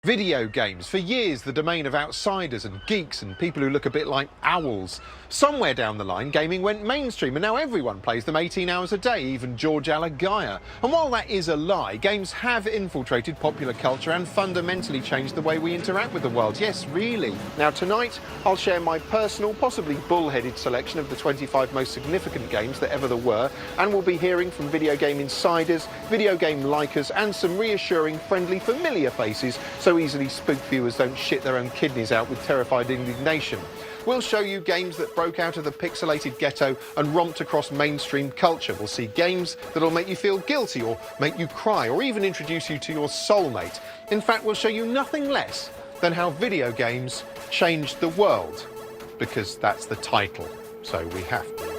Video games, for years the domain of outsiders and geeks and people who look a bit like owls. Somewhere down the line, gaming went mainstream and now everyone plays them 18 hours a day, even George Alagaya. And while that is a lie, games have infiltrated popular culture and fundamentally changed the way we interact with the world. Yes, really. Now tonight, I'll share my personal, possibly bullheaded selection of the 25 most significant games that ever there were, and we'll be hearing from video game insiders, video game likers, and some reassuring, friendly, familiar faces so easily spooked viewers don't shit their own kidneys out with terrified indignation. We'll show you games that broke out of the pixelated ghetto and romped across mainstream culture. We'll see games that'll make you feel guilty or make you cry or even introduce you to your soulmate. In fact, we'll show you nothing less than how video games changed the world. Because that's the title, so we have to.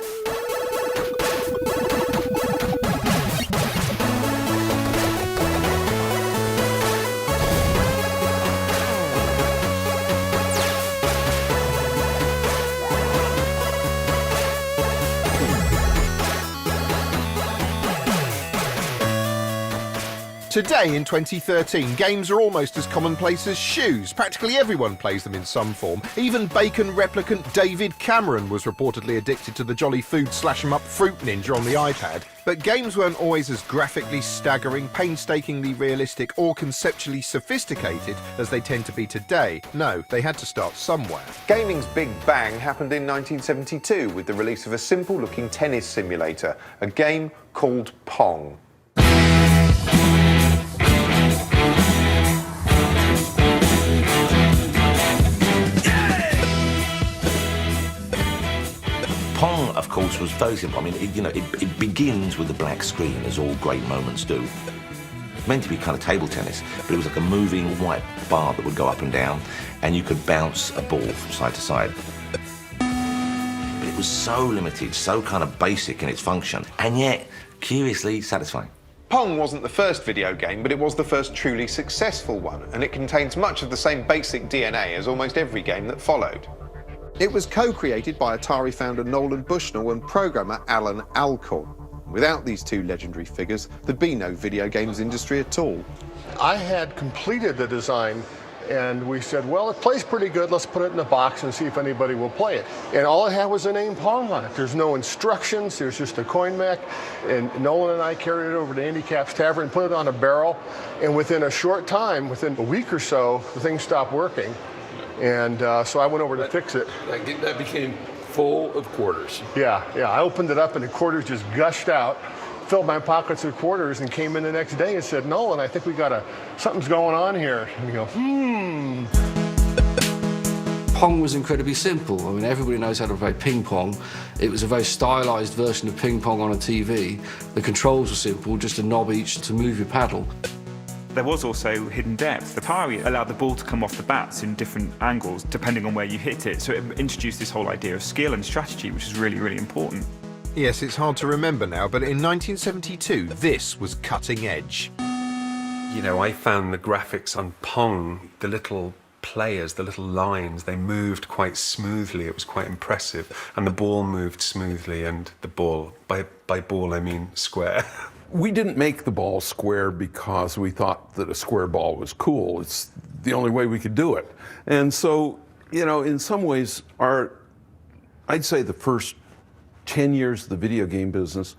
Today, in 2013, games are almost as commonplace as shoes. Practically everyone plays them in some form. Even Bacon replicant David Cameron was reportedly addicted to the jolly food slash-em-up Fruit Ninja on the iPad. But games weren't always as graphically staggering, painstakingly realistic, or conceptually sophisticated as they tend to be today. No, they had to start somewhere. Gaming's big bang happened in 1972 with the release of a simple-looking tennis simulator, a game called Pong. Pong, of course, was very simple. I mean, it begins with a black screen, as all great moments do. Meant to be kind of table tennis, but it was like a moving white bar that would go up and down, and you could bounce a ball from side to side. But it was so limited, so kind of basic in its function, and yet, curiously satisfying. Pong wasn't the first video game, but it was the first truly successful one, and it contains much of the same basic DNA as almost every game that followed. It was co-created by Atari founder Nolan Bushnell and programmer Alan Alcorn. Without these two legendary figures, there'd be no video games industry at all. I had completed the design, and we said, well, it plays pretty good, let's put it in a box and see if anybody will play it. And all it had was the name Pong on it. There's no instructions, there's just a coin mech, and Nolan and I carried it over to Andy Capp's Tavern, put it on a barrel, and within a short time, within a week or so, the thing stopped working. And so I went over to fix it. That became full of quarters. Yeah. I opened it up and the quarters just gushed out, filled my pockets with quarters, and came in the next day and said, Nolan, I think we got something's going on here. And you go, Pong was incredibly simple. I mean, everybody knows how to play ping pong. It was a very stylized version of ping pong on a TV. The controls were simple, just a knob each to move your paddle. There was also hidden depth. The Atari allowed the ball to come off the bats in different angles depending on where you hit it. So it introduced this whole idea of skill and strategy, which is really, really important. Yes, it's hard to remember now, but in 1972, this was cutting edge. You know, I found the graphics on Pong, the little players, the little lines, they moved quite smoothly. It was quite impressive. And the ball moved smoothly, and the ball, by ball I mean square. We didn't make the ball square because we thought that a square ball was cool. It's the only way we could do it. And so, you know, in some ways, I'd say the first 10 years of the video game business,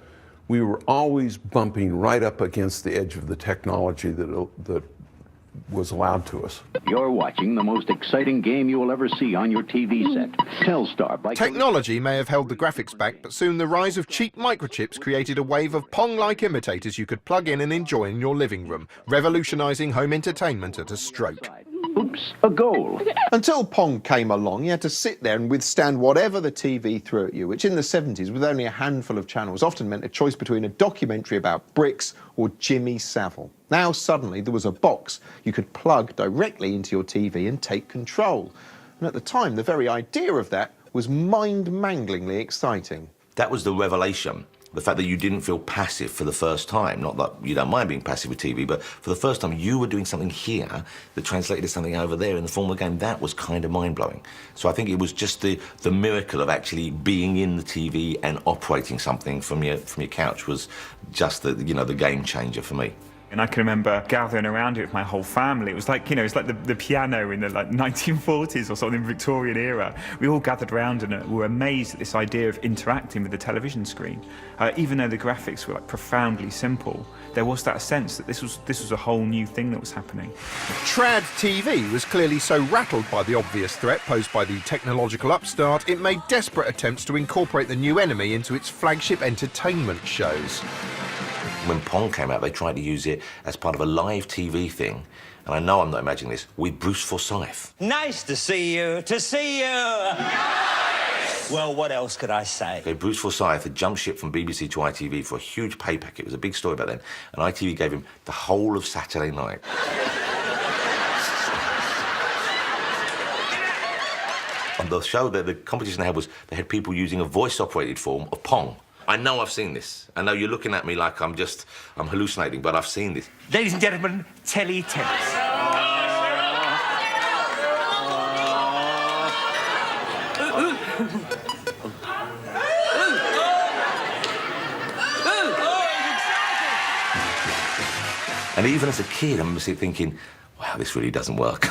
we were always bumping right up against the edge of the technology that was allowed to us. You're watching the most exciting game you will ever see on your TV set. Telstar. Technology may have held the graphics back, but soon the rise of cheap microchips created a wave of Pong-like imitators you could plug in and enjoy in your living room, revolutionizing home entertainment at a stroke. Oops, a goal. Until Pong came along, you had to sit there and withstand whatever the TV threw at you, which in the 70s, with only a handful of channels, often meant a choice between a documentary about bricks or Jimmy Savile. Now suddenly there was a box you could plug directly into your TV and take control. And at the time, the very idea of that was mind-manglingly exciting. That was the revelation. The fact that you didn't feel passive for the first time, not that you don't mind being passive with TV, but for the first time you were doing something here that translated to something over there in the form of a game. That was kind of mind-blowing. So I think it was just the miracle of actually being in the TV and operating something from your couch was just the game changer for me. And I can remember gathering around it with my whole family. It was like, you know, it's like the piano in the 1940s or something, Victorian era. We all gathered around and were amazed at this idea of interacting with the television screen. Even though the graphics were like profoundly simple, there was that sense that this was a whole new thing that was happening. Trad TV was clearly so rattled by the obvious threat posed by the technological upstart, it made desperate attempts to incorporate the new enemy into its flagship entertainment shows. When Pong came out, they tried to use it as part of a live TV thing, and I know I'm not imagining this, with Bruce Forsyth. Nice to see you, Nice! Well, what else could I say? Okay, Bruce Forsyth had jumped ship from BBC to ITV for a huge pay packet. It was a big story back then, and ITV gave him the whole of Saturday night. On the show, the competition they had was they had people using a voice-operated form of Pong. I know I've seen this. I know you're looking at me like I'm hallucinating, but I've seen this. Ladies and gentlemen, tennis. And even as a kid, I remember thinking, wow, this really doesn't work.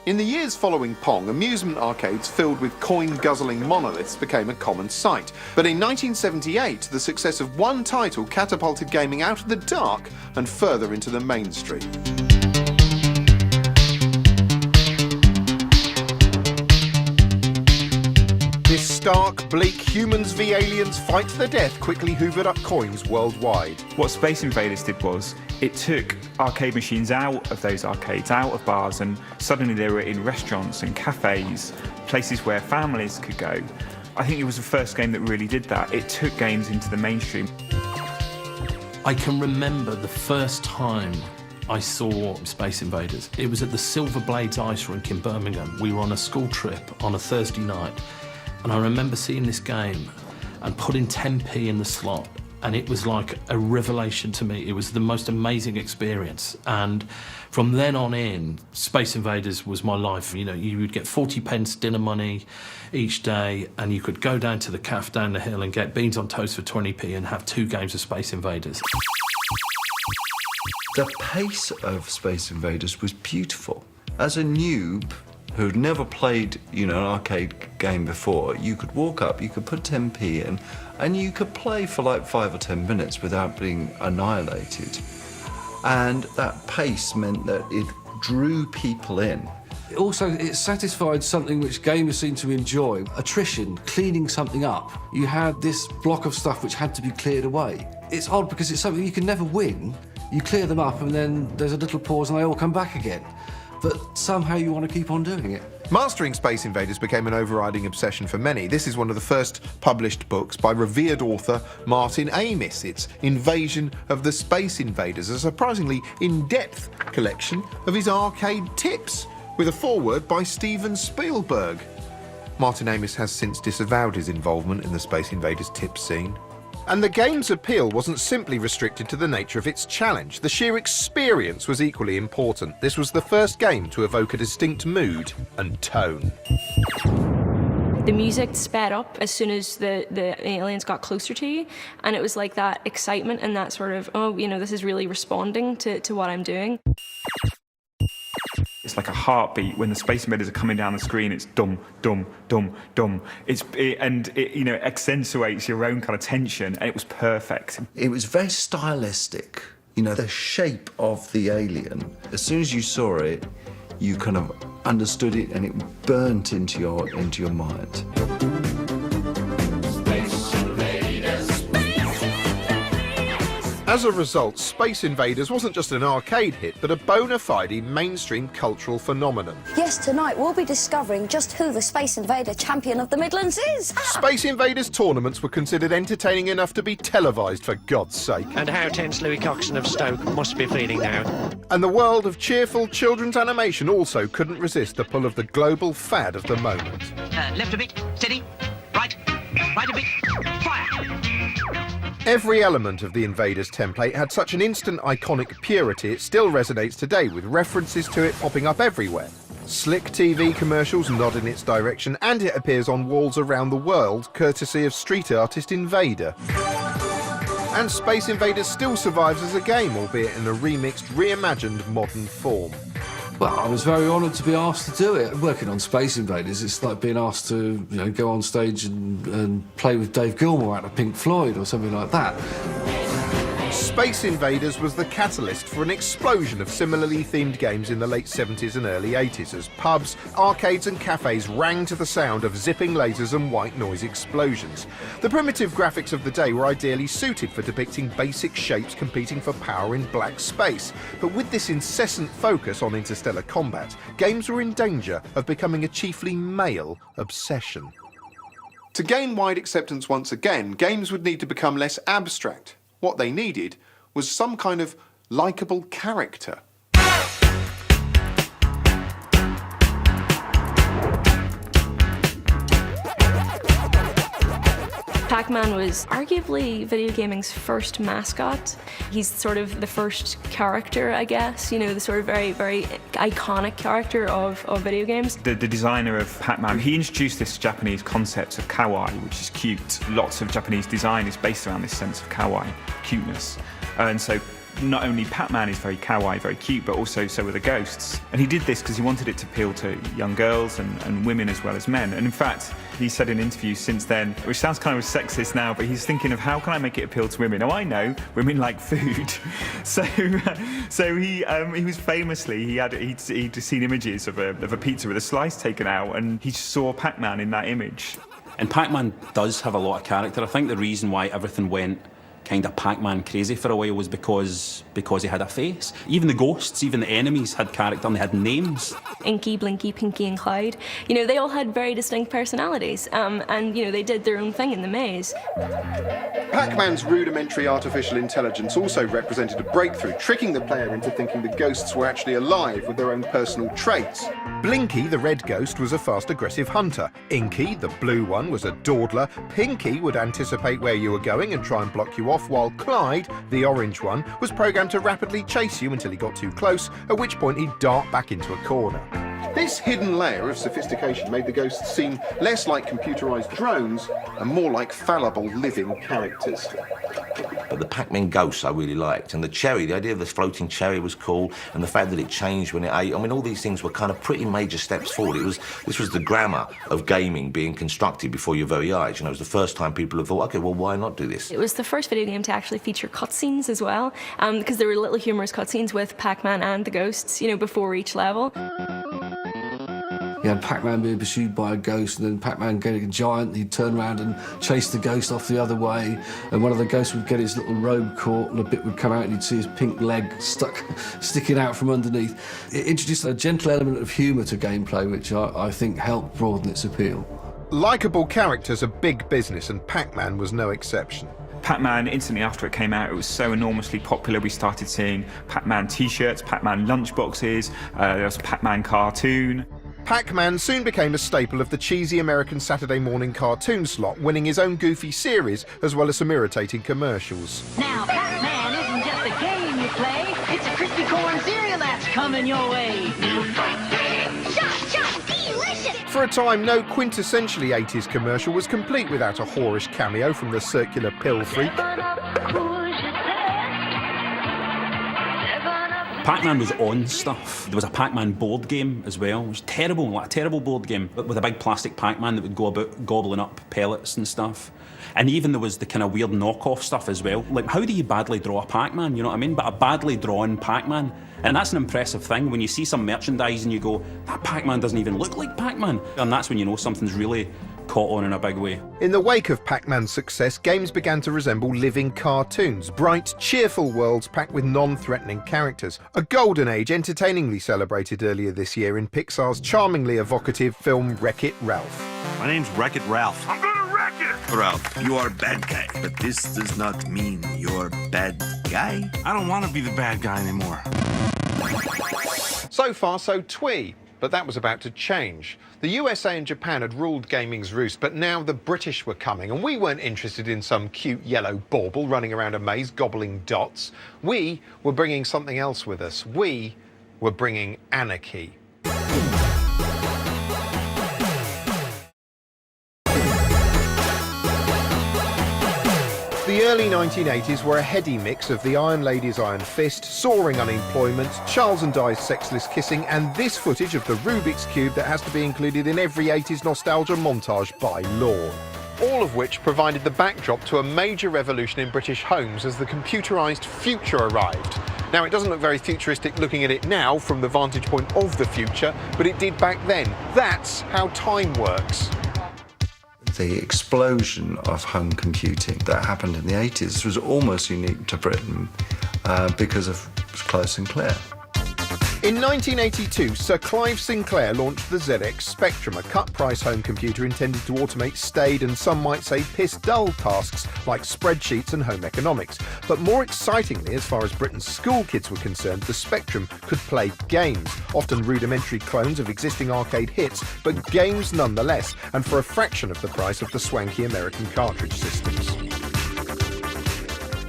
In the years following Pong, amusement arcades filled with coin-guzzling monoliths became a common sight. But in 1978, the success of one title catapulted gaming out of the dark and further into the mainstream. This stark, bleak humans v aliens fight to the death quickly hoovered up coins worldwide. What Space Invaders did was it took arcade machines out of those arcades, out of bars, and suddenly they were in restaurants and cafes, places where families could go. I think it was the first game that really did that. It took games into the mainstream. I can remember the first time I saw Space Invaders. It was at the Silver Blades ice rink in Birmingham. We were on a school trip on a Thursday night, and I remember seeing this game and putting 10p in the slot, and it was like a revelation to me. It was the most amazing experience, and from then on in, Space Invaders was my life. You know, you would get 40 pence dinner money each day, and you could go down to the cafe down the hill and get beans on toast for 20p and have 2 games of Space Invaders. The pace of Space Invaders was beautiful. As a noob who'd never played, you know, an arcade game before, you could walk up, you could put 10p in, and you could play for like 5 or 10 minutes without being annihilated. And that pace meant that it drew people in. Also, it satisfied something which gamers seem to enjoy, attrition, cleaning something up. You had this block of stuff which had to be cleared away. It's odd because it's something you can never win. You clear them up and then there's a little pause and they all come back again. But somehow you want to keep on doing it. Mastering Space Invaders became an overriding obsession for many. This is one of the first published books by revered author Martin Amis. It's Invasion of the Space Invaders, a surprisingly in-depth collection of his arcade tips, with a foreword by Steven Spielberg. Martin Amis has since disavowed his involvement in the Space Invaders tip scene. And the game's appeal wasn't simply restricted to the nature of its challenge. The sheer experience was equally important. This was the first game to evoke a distinct mood and tone. The music sped up as soon as the aliens got closer to you, and it was like that excitement and that sort of, oh, you know, this is really responding to what I'm doing. It's like a heartbeat when the Space Invaders are coming down the screen. It's dum, dum, dum, dum. It you know, accentuates your own kind of tension, and it was perfect. It was very stylistic. You know, the shape of the alien, as soon as you saw it, you kind of understood it and it burnt into your mind. As a result, Space Invaders wasn't just an arcade hit, but a bona fide mainstream cultural phenomenon. Yes, tonight we'll be discovering just who the Space Invader champion of the Midlands is. Space Invaders tournaments were considered entertaining enough to be televised, for God's sake. And how tense Louis Coxon of Stoke must be feeling now. And the world of cheerful children's animation also couldn't resist the pull of the global fad of the moment. Left a bit, steady, right a bit, fire! Every element of the Invaders template had such an instant iconic purity it still resonates today, with references to it popping up everywhere. Slick TV commercials nod in its direction, and it appears on walls around the world, courtesy of street artist Invader. And Space Invaders still survives as a game, albeit in a remixed, reimagined modern form. Well, I was very honoured to be asked to do it. Working on Space Invaders, it's like being asked to, go on stage and play with Dave Gilmour out of Pink Floyd or something like that. Space Invaders was the catalyst for an explosion of similarly themed games in the late 70s and early 80s as pubs, arcades and cafes rang to the sound of zipping lasers and white noise explosions. The primitive graphics of the day were ideally suited for depicting basic shapes competing for power in black space, but with this incessant focus on interstellar combat, games were in danger of becoming a chiefly male obsession. To gain wide acceptance once again, games would need to become less abstract. What they needed was some kind of likeable character. Pac-Man was arguably video gaming's first mascot. He's sort of the first character, I guess, the sort of very, very iconic character of video games. The designer of Pac-Man, he introduced this Japanese concept of kawaii, which is cute. Lots of Japanese design is based around this sense of kawaii, cuteness. And so not only Pac-Man is very kawaii, very cute, but also so are the ghosts. And he did this because he wanted it to appeal to young girls and women as well as men. And in fact, he said in interviews since then, which sounds kind of sexist now, but he's thinking of how can I make it appeal to women? Oh, I know, women like food. So he was famously, he'd seen images of a pizza with a slice taken out, and he saw Pac-Man in that image. And Pac-Man does have a lot of character. I think the reason why everything went kind of Pac-Man crazy for a while was because he had a face. Even the ghosts, even the enemies had character and they had names. Inky, Blinky, Pinky and Clyde, they all had very distinct personalities, and they did their own thing in the maze. Pac-Man's rudimentary artificial intelligence also represented a breakthrough, tricking the player into thinking the ghosts were actually alive with their own personal traits. Blinky, the red ghost, was a fast, aggressive hunter. Inky, the blue one, was a dawdler. Pinky would anticipate where you were going and try and block you off, while Clyde, the orange one, was programmed to rapidly chase you until he got too close, at which point he'd dart back into a corner. This hidden layer of sophistication made the ghosts seem less like computerized drones and more like fallible living characters. But the Pac-Man ghosts I really liked, and the cherry, the idea of the floating cherry was cool, and the fact that it changed when it ate. I mean, all these things were kind of pretty major steps forward. This was the grammar of gaming being constructed before your very eyes. It was the first time people have thought, okay, well, why not do this? It was the first video game to actually feature cutscenes as well, because there were little humorous cutscenes with Pac-Man and the ghosts, before each level. You had Pac-Man being pursued by a ghost, and then Pac-Man getting a giant, he'd turn around and chase the ghost off the other way, and one of the ghosts would get his little robe caught, and a bit would come out, and you'd see his pink leg sticking out from underneath. It introduced a gentle element of humour to gameplay, which I think helped broaden its appeal. Likeable characters are big business, and Pac-Man was no exception. Pac-Man, instantly after it came out, it was so enormously popular, we started seeing Pac-Man t-shirts, Pac-Man lunchboxes, there was a Pac-Man cartoon. Pac-Man soon became a staple of the cheesy American Saturday morning cartoon slot, winning his own goofy series as well as some irritating commercials. Now, Pac-Man isn't just a game you play, it's a crispy corn cereal that's coming your way. Delicious! For a time, no quintessentially 80s commercial was complete without a whorish cameo from the circular pill freak. Pac-Man was on stuff. There was a Pac-Man board game as well. It was terrible, like a terrible board game, but with a big plastic Pac-Man that would go about gobbling up pellets and stuff. And even there was the kind of weird knockoff stuff as well. Like, how do you badly draw a Pac-Man, you know what I mean? But a badly drawn Pac-Man. And that's an impressive thing. When you see some merchandise and you go, that Pac-Man doesn't even look like Pac-Man. And that's when you know something's really caught on in a big way. In the wake of Pac-Man's success, games began to resemble living cartoons, bright, cheerful worlds packed with non-threatening characters. A golden age entertainingly celebrated earlier this year in Pixar's charmingly evocative film Wreck-It Ralph. My name's Wreck-It Ralph. I'm gonna wreck it! Ralph, you are a bad guy, but this does not mean you're a bad guy. I don't want to be the bad guy anymore. So far, so twee. But that was about to change. The USA and Japan had ruled gaming's roost, but now the British were coming, and we weren't interested in some cute yellow bauble running around a maze gobbling dots. We were bringing something else with us. We were bringing anarchy. The The early 1980s were a heady mix of the Iron Lady's Iron Fist, soaring unemployment, Charles and Di's sexless kissing, and this footage of the Rubik's Cube that has to be included in every 80s nostalgia montage by law. All of which provided the backdrop to a major revolution in British homes as the computerised future arrived. Now, it doesn't look very futuristic looking at it now from the vantage point of the future, but it did back then. That's how time works. The explosion of home computing that happened in the 80s was almost unique to Britain because of Close and Clear. In 1982, Sir Clive Sinclair launched the ZX Spectrum, a cut-price home computer intended to automate staid and some might say piss-dull tasks like spreadsheets and home economics. But more excitingly, as far as Britain's school kids were concerned, the Spectrum could play games, often rudimentary clones of existing arcade hits, but games nonetheless, and for a fraction of the price of the swanky American cartridge systems.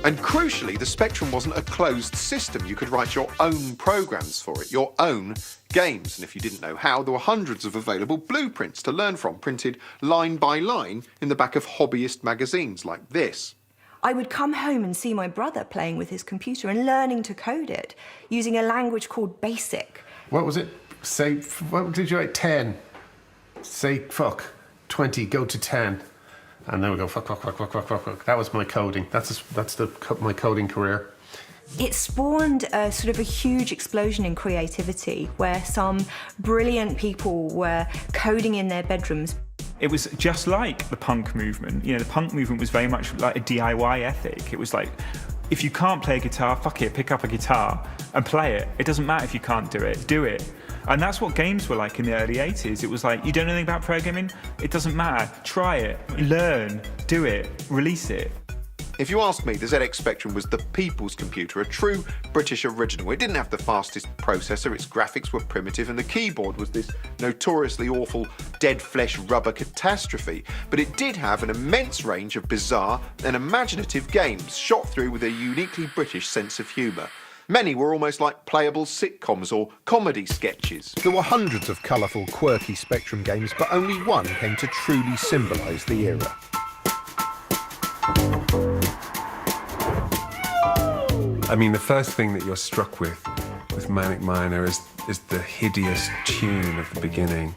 And crucially, the Spectrum wasn't a closed system. You could write your own programs for it, your own games. And if you didn't know how, there were hundreds of available blueprints to learn from, printed line by line in the back of hobbyist magazines like this. I would come home and see my brother playing with his computer and learning to code it, using a language called BASIC. What was it? Say, what did you write? 10. Say, fuck. 20, go to 10. And then we go, fuck. That was my coding. That's my coding career. It spawned a sort of a huge explosion in creativity where some brilliant people were coding in their bedrooms. It was just like the punk movement. You know, the punk movement was very much like a DIY ethic. It was like, if you can't play a guitar, fuck it, pick up a guitar and play it. It doesn't matter if you can't do it, do it. And that's what games were like in the early 80s. It was like, you don't know anything about programming? It doesn't matter. Try it, learn, do it, release it. If you ask me, the ZX Spectrum was the people's computer, a true British original. It didn't have the fastest processor, its graphics were primitive, and the keyboard was this notoriously awful dead flesh rubber catastrophe. But it did have an immense range of bizarre and imaginative games, shot through with a uniquely British sense of humour. Many were almost like playable sitcoms or comedy sketches. There were hundreds of colourful, quirky Spectrum games, but only one came to truly symbolise the era. I mean, the first thing that you're struck with Manic Miner is the hideous tune of the beginning.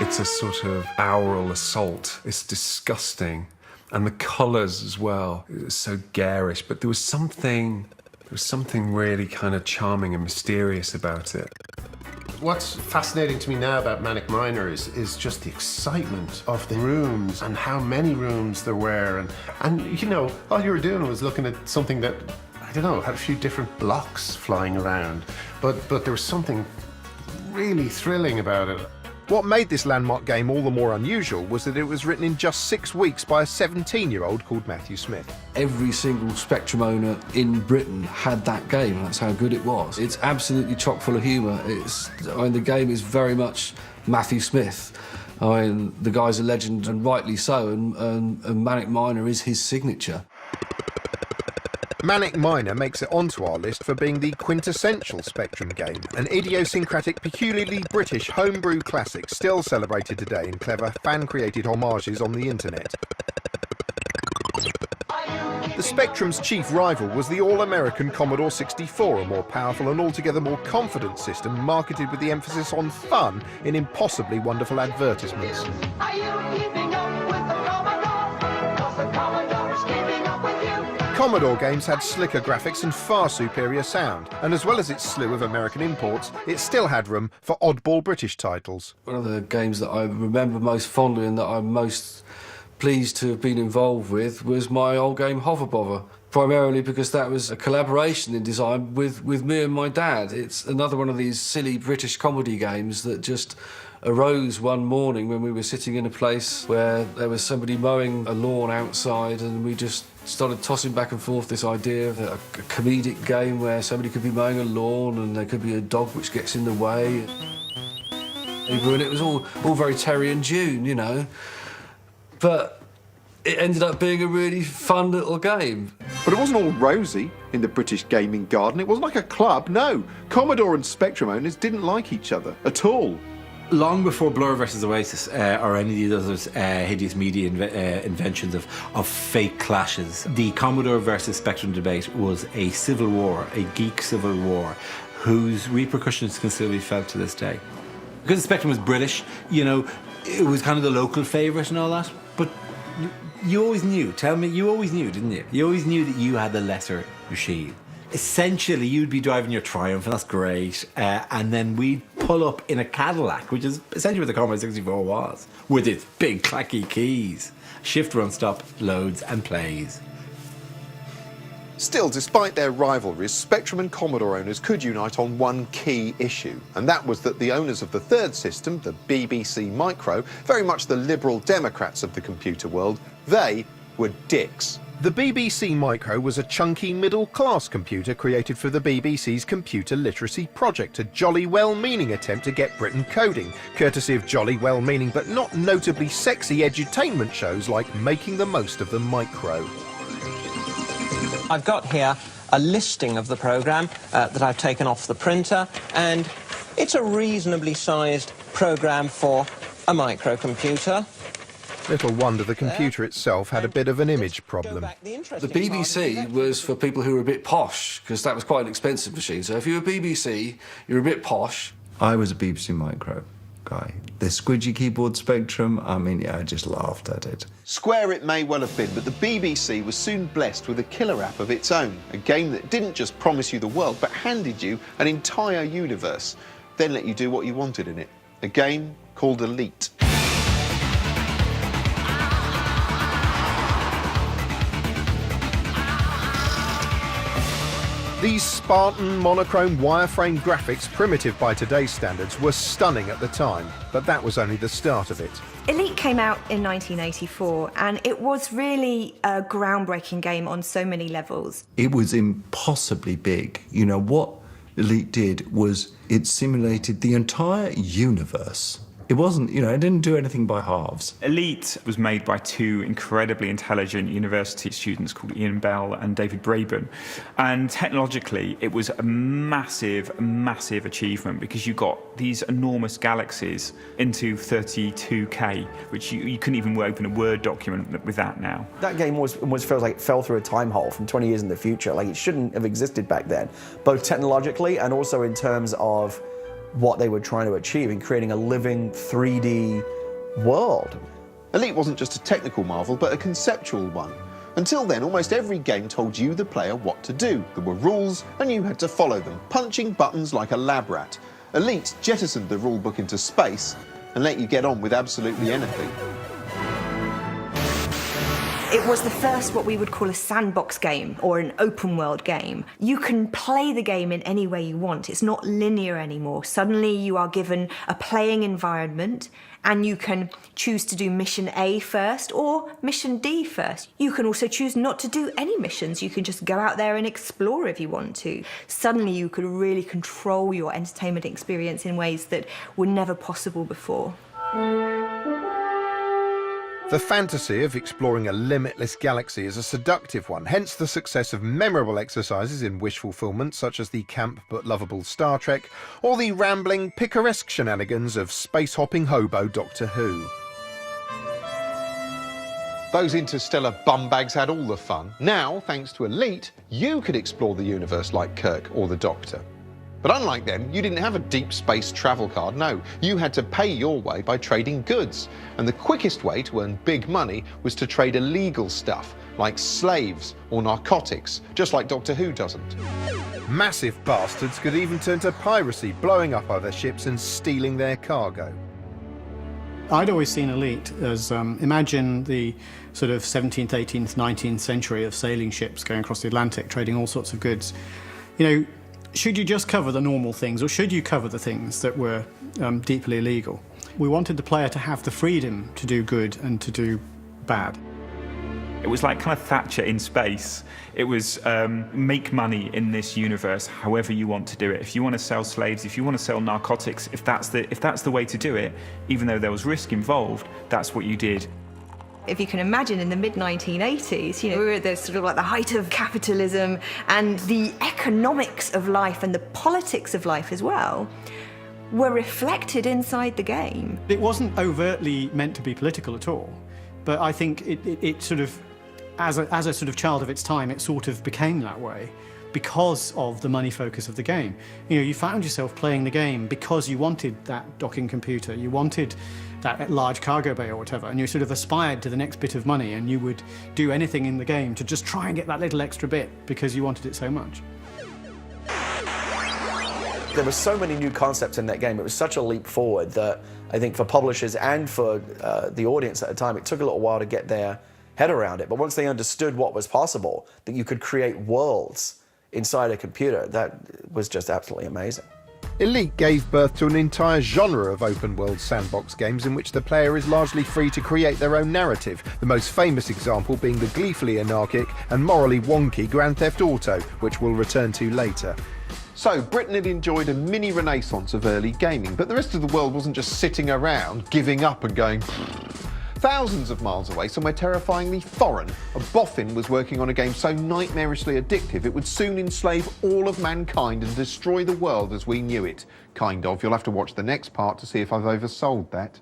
It's a sort of aural assault. It's disgusting. And the colours as well, it was so garish, but there was something really kind of charming and mysterious about it. What's fascinating to me now about Manic Miner is just the excitement of the rooms and how many rooms there were. And you know, all you were doing was looking at something that, I don't know, had a few different blocks flying around. But there was something really thrilling about it. What made this landmark game all the more unusual was that it was written in just 6 weeks by a 17-year-old called Matthew Smith. Every single Spectrum owner in Britain had that game, and that's how good it was. It's absolutely chock full of humour. The game is very much Matthew Smith. The guy's a legend, and rightly so, and Manic Miner is his signature. Manic Miner makes it onto our list for being the quintessential Spectrum game, an idiosyncratic, peculiarly British homebrew classic still celebrated today in clever, fan-created homages on the internet. The Spectrum's chief rival was the all-American Commodore 64, a more powerful and altogether more confident system marketed with the emphasis on fun in impossibly wonderful advertisements. Are you keeping up with the Commodore? 'Cause the Commodore is keeping up with you. Commodore games had slicker graphics and far superior sound, and as well as its slew of American imports, it still had room for oddball British titles. One of the games that I remember most fondly and that I'm most pleased to have been involved with was my old game Hover Bother, primarily because that was a collaboration in design with me and my dad. It's another one of these silly British comedy games that just arose one morning when we were sitting in a place where there was somebody mowing a lawn outside, and we just started tossing back and forth this idea of a comedic game where somebody could be mowing a lawn and there could be a dog which gets in the way. And it was all very Terry and June, you know. But it ended up being a really fun little game. But it wasn't all rosy in the British gaming garden. It wasn't like a club, no. Commodore and Spectrum owners didn't like each other at all. Long before Blur versus Oasis or any of the other hideous media inventions of fake clashes, the Commodore versus Spectrum debate was a civil war, a geek civil war, whose repercussions can still be felt to this day. Because the Spectrum was British, you know, it was kind of the local favourite and all that, but you always knew, tell me, you always knew, didn't you? You always knew that you had the lesser machine. Essentially, you'd be driving your Triumph, and that's great, and then we'd pull up in a Cadillac, which is essentially what the Commodore 64 was, with its big clacky keys. Shift, run, stop, loads and plays. Still, despite their rivalries, Spectrum and Commodore owners could unite on one key issue, and that was that the owners of the third system, the BBC Micro, very much the liberal Democrats of the computer world, they were dicks. The BBC Micro was a chunky middle-class computer created for the BBC's Computer Literacy Project, a jolly well-meaning attempt to get Britain coding, courtesy of jolly well-meaning but not notably sexy edutainment shows like Making the Most of the Micro. I've got here a listing of the programme that I've taken off the printer, and it's a reasonably sized programme for a microcomputer. Little wonder the computer itself had a bit of an image problem. The BBC was for people who were a bit posh, because that was quite an expensive machine. So if you were BBC, you were a bit posh. I was a BBC Micro guy. The squidgy keyboard Spectrum, I mean, yeah, I just laughed at it. Square it may well have been, but the BBC was soon blessed with a killer app of its own, a game that didn't just promise you the world, but handed you an entire universe, then let you do what you wanted in it. A game called Elite. These Spartan monochrome wireframe graphics, primitive by today's standards, were stunning at the time, but that was only the start of it. Elite came out in 1984, and it was really a groundbreaking game on so many levels. It was impossibly big. You know, what Elite did was it simulated the entire universe. It wasn't, you know, it didn't do anything by halves. Elite was made by two incredibly intelligent university students called Ian Bell and David Braben. And technologically, it was a massive, massive achievement because you got these enormous galaxies into 32K, which you couldn't even open a Word document with that now. That game almost feels like it fell through a time hole from 20 years in the future. Like, it shouldn't have existed back then, both technologically and also in terms of what they were trying to achieve in creating a living 3D world. Elite wasn't just a technical marvel, but a conceptual one. Until then, almost every game told you, the player, what to do. There were rules, and you had to follow them, punching buttons like a lab rat. Elite jettisoned the rulebook into space and let you get on with absolutely anything. It was the first what we would call a sandbox game or an open world game. You can play the game in any way you want. It's not linear anymore. Suddenly you are given a playing environment and you can choose to do mission A first or mission D first. You can also choose not to do any missions. You can just go out there and explore if you want to. Suddenly you could really control your entertainment experience in ways that were never possible before. The fantasy of exploring a limitless galaxy is a seductive one, hence the success of memorable exercises in wish fulfillment such as the camp but lovable Star Trek, or the rambling, picaresque shenanigans of space-hopping hobo Doctor Who. Those interstellar bumbags had all the fun. Now, thanks to Elite, you could explore the universe like Kirk or the Doctor. But unlike them, you didn't have a deep space travel card, no. You had to pay your way by trading goods. And the quickest way to earn big money was to trade illegal stuff, like slaves or narcotics, just like Doctor Who doesn't. Massive bastards could even turn to piracy, blowing up other ships and stealing their cargo. I'd always seen Elite as, imagine the sort of 17th, 18th, 19th century of sailing ships going across the Atlantic, trading all sorts of goods. You know, should you just cover the normal things, or should you cover the things that were deeply illegal? We wanted the player to have the freedom to do good and to do bad. It was like kind of Thatcher in space. It was make money in this universe however you want to do it. If you want to sell slaves, if you want to sell narcotics, if that's the way to do it, even though there was risk involved, that's what you did. If you can imagine, in the mid-1980s, you know, we were at the sort of like the height of capitalism and the economics of life and the politics of life as well were reflected inside the game. It wasn't overtly meant to be political at all, but I think it sort of, as a sort of child of its time, it sort of became that way because of the money focus of the game. You know, you found yourself playing the game because you wanted that docking computer, you wanted that large cargo bay or whatever, and you sort of aspired to the next bit of money, and you would do anything in the game to just try and get that little extra bit because you wanted it so much. There were so many new concepts in that game. It was such a leap forward that I think for publishers and for the audience at the time, it took a little while to get their head around it. But once they understood what was possible, that you could create worlds inside a computer, that was just absolutely amazing. Elite gave birth to an entire genre of open-world sandbox games in which the player is largely free to create their own narrative, the most famous example being the gleefully anarchic and morally wonky Grand Theft Auto, which we'll return to later. So, Britain had enjoyed a mini renaissance of early gaming, but the rest of the world wasn't just sitting around, giving up and going... Thousands of miles away, somewhere terrifyingly foreign, a boffin was working on a game so nightmarishly addictive it would soon enslave all of mankind and destroy the world as we knew it. Kind of. You'll have to watch the next part to see if I've oversold that.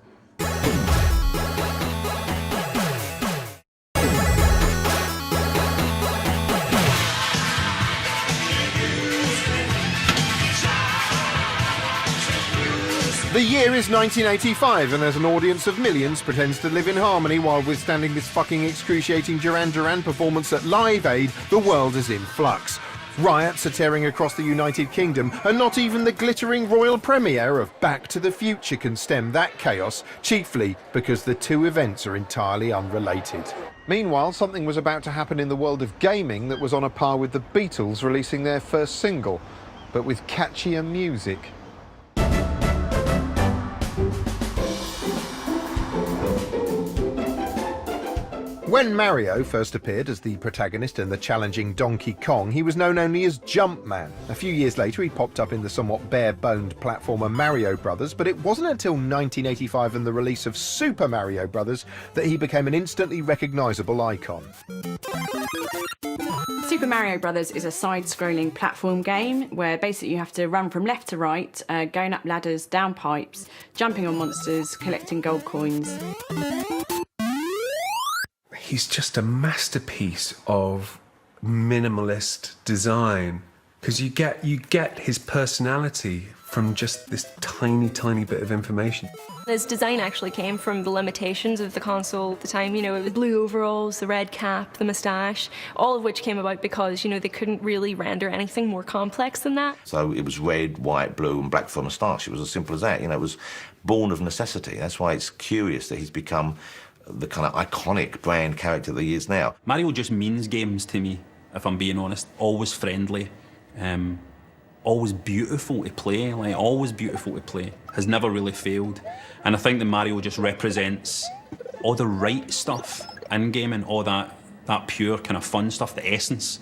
The year is 1985, and as an audience of millions pretends to live in harmony while withstanding this fucking excruciating Duran Duran performance at Live Aid, the world is in flux. Riots are tearing across the United Kingdom, and not even the glittering royal premiere of Back to the Future can stem that chaos, chiefly because the two events are entirely unrelated. Meanwhile, something was about to happen in the world of gaming that was on a par with the Beatles releasing their first single, but with catchier music. When Mario first appeared as the protagonist in the challenging Donkey Kong, he was known only as Jumpman. A few years later, he popped up in the somewhat bare-boned platformer Mario Brothers, but it wasn't until 1985 and the release of Super Mario Brothers that he became an instantly recognisable icon. Super Mario Brothers is a side-scrolling platform game where basically you have to run from left to right, going up ladders, down pipes, jumping on monsters, collecting gold coins. He's just a masterpiece of minimalist design, because you get his personality from just this tiny bit of information. His design actually came from the limitations of the console at the time. You know, the blue overalls, the red cap, the moustache, all of which came about because, you know, they couldn't really render anything more complex than that. So it was red, white, blue and black for moustache. It was as simple as that. You know, it was born of necessity. That's why it's curious that he's become the kind of iconic brand character that he is now. Mario just means games to me, if I'm being honest. Always friendly, always beautiful to play, like always beautiful to play. Has never really failed. And I think that Mario just represents all the right stuff in gaming, all that pure kind of fun stuff, the essence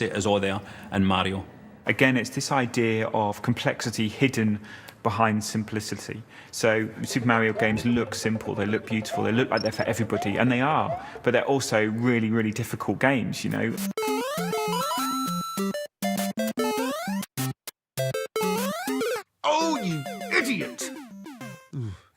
is all there in Mario. Again, it's this idea of complexity hidden behind simplicity. So Super Mario games look simple, they look beautiful, they look like they're for everybody, and they are, but they're also really, really difficult games, you know. Oh, you idiot!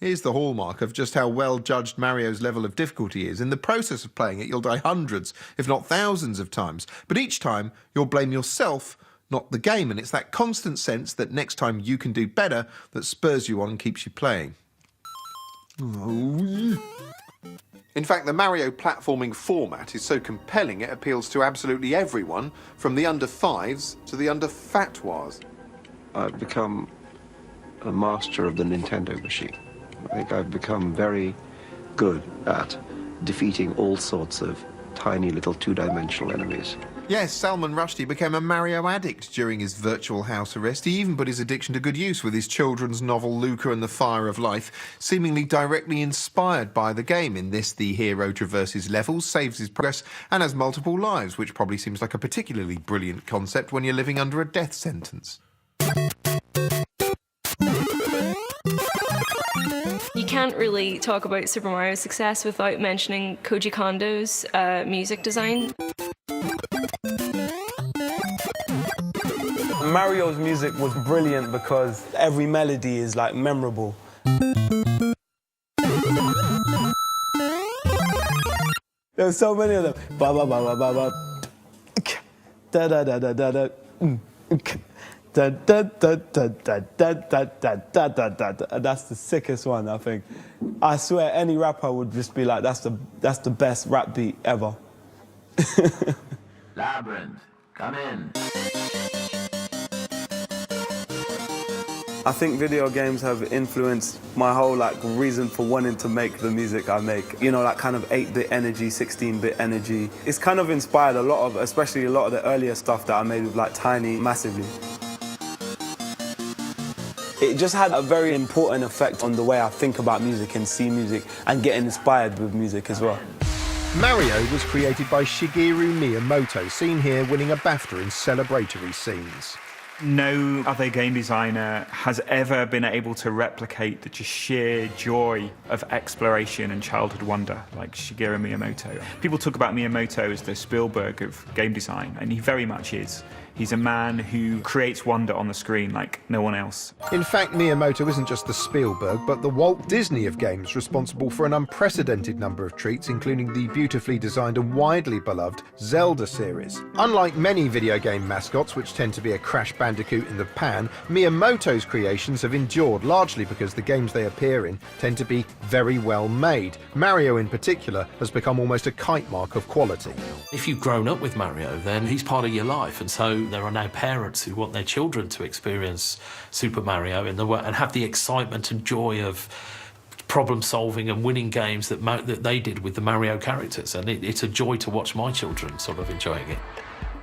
Here's the hallmark of just how well judged Mario's level of difficulty is. In the process of playing it, you'll die hundreds, if not thousands of times, but each time you'll blame yourself, not the game, and it's that constant sense that next time you can do better that spurs you on and keeps you playing. In fact, the Mario platforming format is so compelling it appeals to absolutely everyone, from the under-5s to the under-fatwas. I've become a master of the Nintendo machine. I think I've become very good at defeating all sorts of tiny little two-dimensional enemies. Yes, Salman Rushdie became a Mario addict during his virtual house arrest. He even put his addiction to good use with his children's novel Luca and the Fire of Life, seemingly directly inspired by the game. In this, the hero traverses levels, saves his progress, and has multiple lives, which probably seems like a particularly brilliant concept when you're living under a death sentence. You can't really talk about Super Mario's success without mentioning Koji Kondo's music design. Mario's music was brilliant because every melody is like memorable. There's so many of them. Ba ba ba ba ba ba. Da da da da da da. Da da da da da da da da da da da. That's the sickest one, I think. I swear, any rapper would just be like, that's the best rap beat ever. Labyrinth, come in. I think video games have influenced my whole reason for wanting to make the music I make. You know, that kind of 8-bit energy, 16-bit energy. It's kind of inspired especially a lot of the earlier stuff that I made with Tiny massively. It just had a very important effect on the way I think about music and see music and get inspired with music as well. Mario was created by Shigeru Miyamoto, seen here winning a BAFTA in celebratory scenes. No other game designer has ever been able to replicate the just sheer joy of exploration and childhood wonder like Shigeru Miyamoto. People talk about Miyamoto as the Spielberg of game design, and he very much is. He's a man who creates wonder on the screen like no one else. In fact, Miyamoto isn't just the Spielberg, but the Walt Disney of games, responsible for an unprecedented number of treats, including the beautifully designed and widely beloved Zelda series. Unlike many video game mascots, which tend to be a Crash Bandicoot in the pan, Miyamoto's creations have endured largely because the games they appear in tend to be very well made. Mario in particular has become almost a kite mark of quality. If you've grown up with Mario, then he's part of your life, and so there are now parents who want their children to experience Super Mario in the way and have the excitement and joy of problem solving and winning games that they did with the Mario characters, and it's a joy to watch my children sort of enjoying it.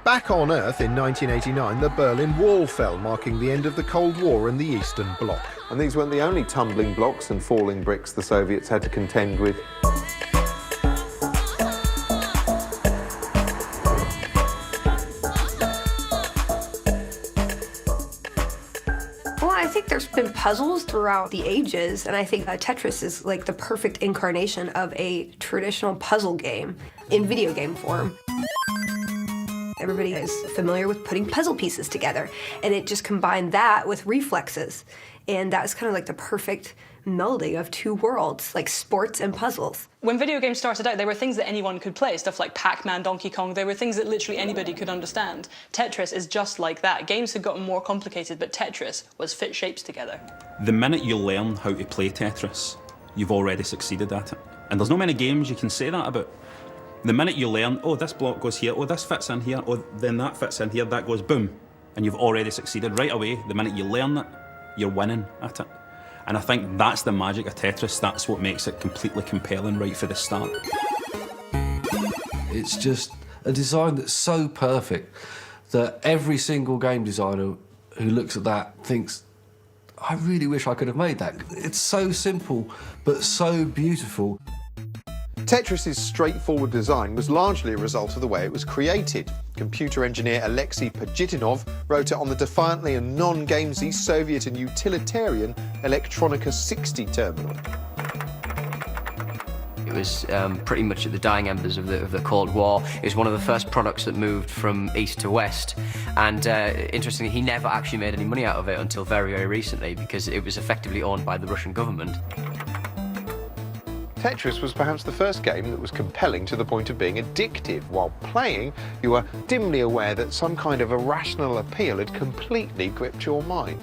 Back on Earth in 1989, the Berlin Wall fell, marking the end of the Cold War in the Eastern Bloc. And these weren't the only tumbling blocks and falling bricks the Soviets had to contend with. I think there's been puzzles throughout the ages, and I think Tetris is like the perfect incarnation of a traditional puzzle game in video game form. Everybody is familiar with putting puzzle pieces together, and it just combined that with reflexes, and that was kind of like the perfect melding of two worlds, like sports and puzzles. When video games started out, they were things that anyone could play, stuff like Pac-Man, Donkey Kong. They were things that literally anybody could understand. Tetris is just like that. Games had gotten more complicated, but Tetris was fit shapes together. The minute you learn how to play Tetris, you've already succeeded at it. And there's not many games you can say that about. The minute you learn, oh, this block goes here, oh, this fits in here, oh, then that fits in here, that goes boom, and you've already succeeded right away. The minute you learn it, you're winning at it. And I think that's the magic of Tetris. That's what makes it completely compelling right for the start. It's just a design that's so perfect that every single game designer who looks at that thinks, I really wish I could have made that. It's so simple, but so beautiful. Tetris's straightforward design was largely a result of the way it was created. Computer engineer Alexei Pajitnov wrote it on the defiantly and non-gamesy Soviet and utilitarian Electronica 60 terminal. It was pretty much at the dying embers of the Cold War. It was one of the first products that moved from east to west, and interestingly, he never actually made any money out of it until very, very recently, because it was effectively owned by the Russian government. Tetris was perhaps the first game that was compelling to the point of being addictive. While playing, you were dimly aware that some kind of irrational appeal had completely gripped your mind.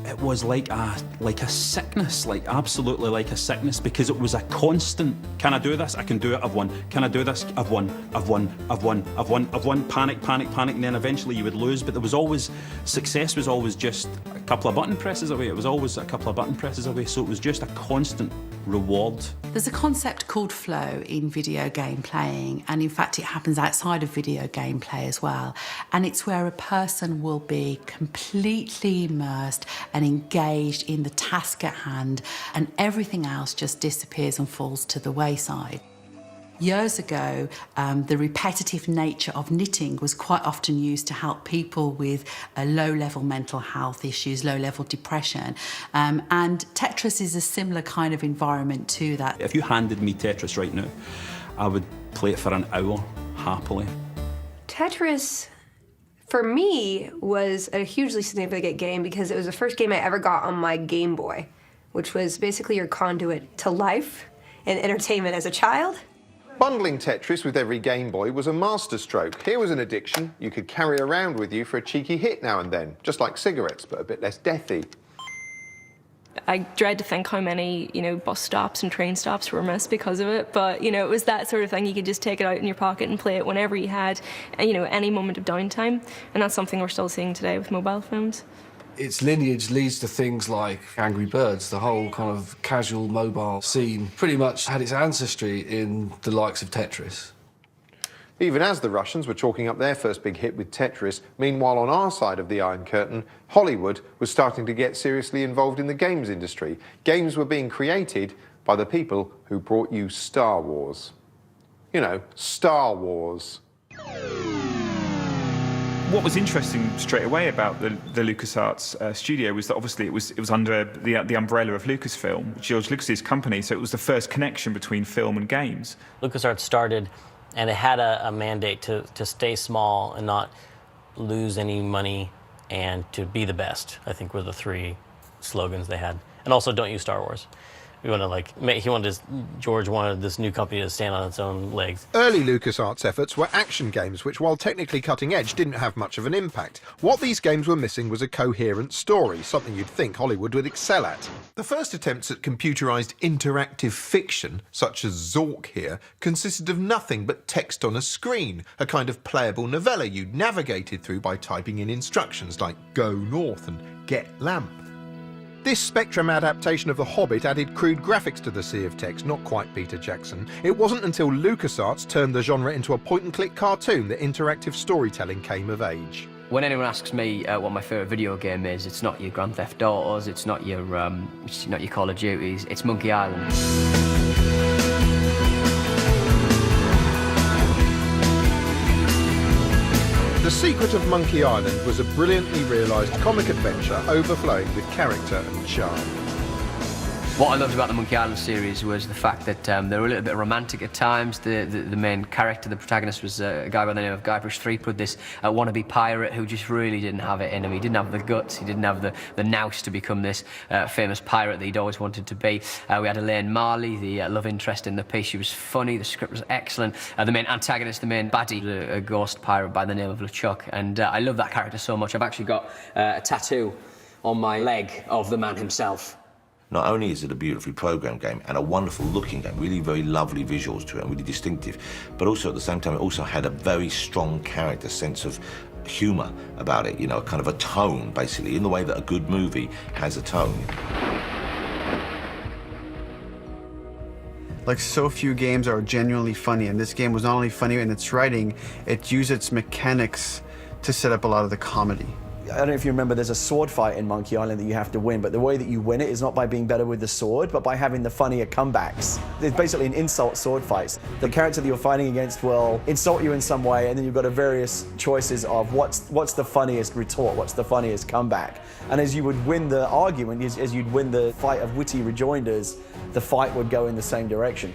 It was like a sickness, like absolutely like a sickness, because it was a constant, can I do this? I can do it, I've won. Can I do this? I've won, I've won, I've won, I've won, I've won, panic, panic, panic, and then eventually you would lose, but there was always, success was always just a couple of button presses away. It was always a couple of button presses away, so it was just a constant reward. There's a concept called flow in video game playing, and in fact it happens outside of video game play as well, and it's where a person will be completely immersed and engaged in the task at hand, and everything else just disappears and falls to the wayside. Years ago, the repetitive nature of knitting was quite often used to help people with low-level mental health issues, low-level depression, and Tetris is a similar kind of environment to that. If you handed me Tetris right now, I would play it for an hour, happily. Tetris for me, was a hugely significant game because it was the first game I ever got on my Game Boy, which was basically your conduit to life and entertainment as a child. Bundling Tetris with every Game Boy was a masterstroke. Here was an addiction you could carry around with you for a cheeky hit now and then, just like cigarettes, but a bit less deathy. I dread to think how many, bus stops and train stops were missed because of it. But, it was that sort of thing. You could just take it out in your pocket and play it whenever you had, any moment of downtime. And that's something we're still seeing today with mobile phones. Its lineage leads to things like Angry Birds. The whole kind of casual mobile scene pretty much had its ancestry in the likes of Tetris. Even as the Russians were chalking up their first big hit with Tetris, meanwhile on our side of the Iron Curtain, Hollywood was starting to get seriously involved in the games industry. Games were being created by the people who brought you Star Wars. Star Wars. What was interesting straight away about the LucasArts studio was that obviously it was under the umbrella of Lucasfilm, George Lucas's company, so it was the first connection between film and games. LucasArts started, and it had a mandate to stay small and not lose any money and to be the best, I think were the three slogans they had. And also, don't use Star Wars. George wanted this new company to stand on its own legs. Early LucasArts efforts were action games, which, while technically cutting edge, didn't have much of an impact. What these games were missing was a coherent story, something you'd think Hollywood would excel at. The first attempts at computerised interactive fiction, such as Zork here, consisted of nothing but text on a screen, a kind of playable novella you'd navigated through by typing in instructions like go north and get lamp. This Spectrum adaptation of The Hobbit added crude graphics to the sea of text, not quite Peter Jackson. It wasn't until LucasArts turned the genre into a point-and-click cartoon that interactive storytelling came of age. When anyone asks me what my favourite video game is, it's not your Grand Theft Autos, it's not your Call of Duties, it's Monkey Island. The secret of Monkey Island was a brilliantly realised comic adventure overflowing with character and charm. What I loved about the Monkey Island series was the fact that they were a little bit romantic at times. The main character, the protagonist, was a guy by the name of Guybrush Threepwood, this wannabe pirate who just really didn't have it in him. He didn't have the guts, he didn't have the nous to become this famous pirate that he'd always wanted to be. We had Elaine Marley, the love interest in the piece. She was funny, the script was excellent. The main antagonist, the main baddie, a ghost pirate by the name of LeChuck. And I love that character so much. I've actually got a tattoo on my leg of the man himself. Not only is it a beautifully programmed game and a wonderful looking game, really very lovely visuals to it and really distinctive, but also at the same time it also had a very strong character sense of humour about it, kind of a tone, basically, in the way that a good movie has a tone. Like, so few games are genuinely funny, and this game was not only funny in its writing, it used its mechanics to set up a lot of the comedy. I don't know if you remember, there's a sword fight in Monkey Island that you have to win, but the way that you win it is not by being better with the sword, but by having the funnier comebacks. It's basically an insult sword fight. The character that you're fighting against will insult you in some way, and then you've got a various choices of what's the funniest retort, what's the funniest comeback. And as you would win the argument, as you'd win the fight of witty rejoinders, the fight would go in the same direction.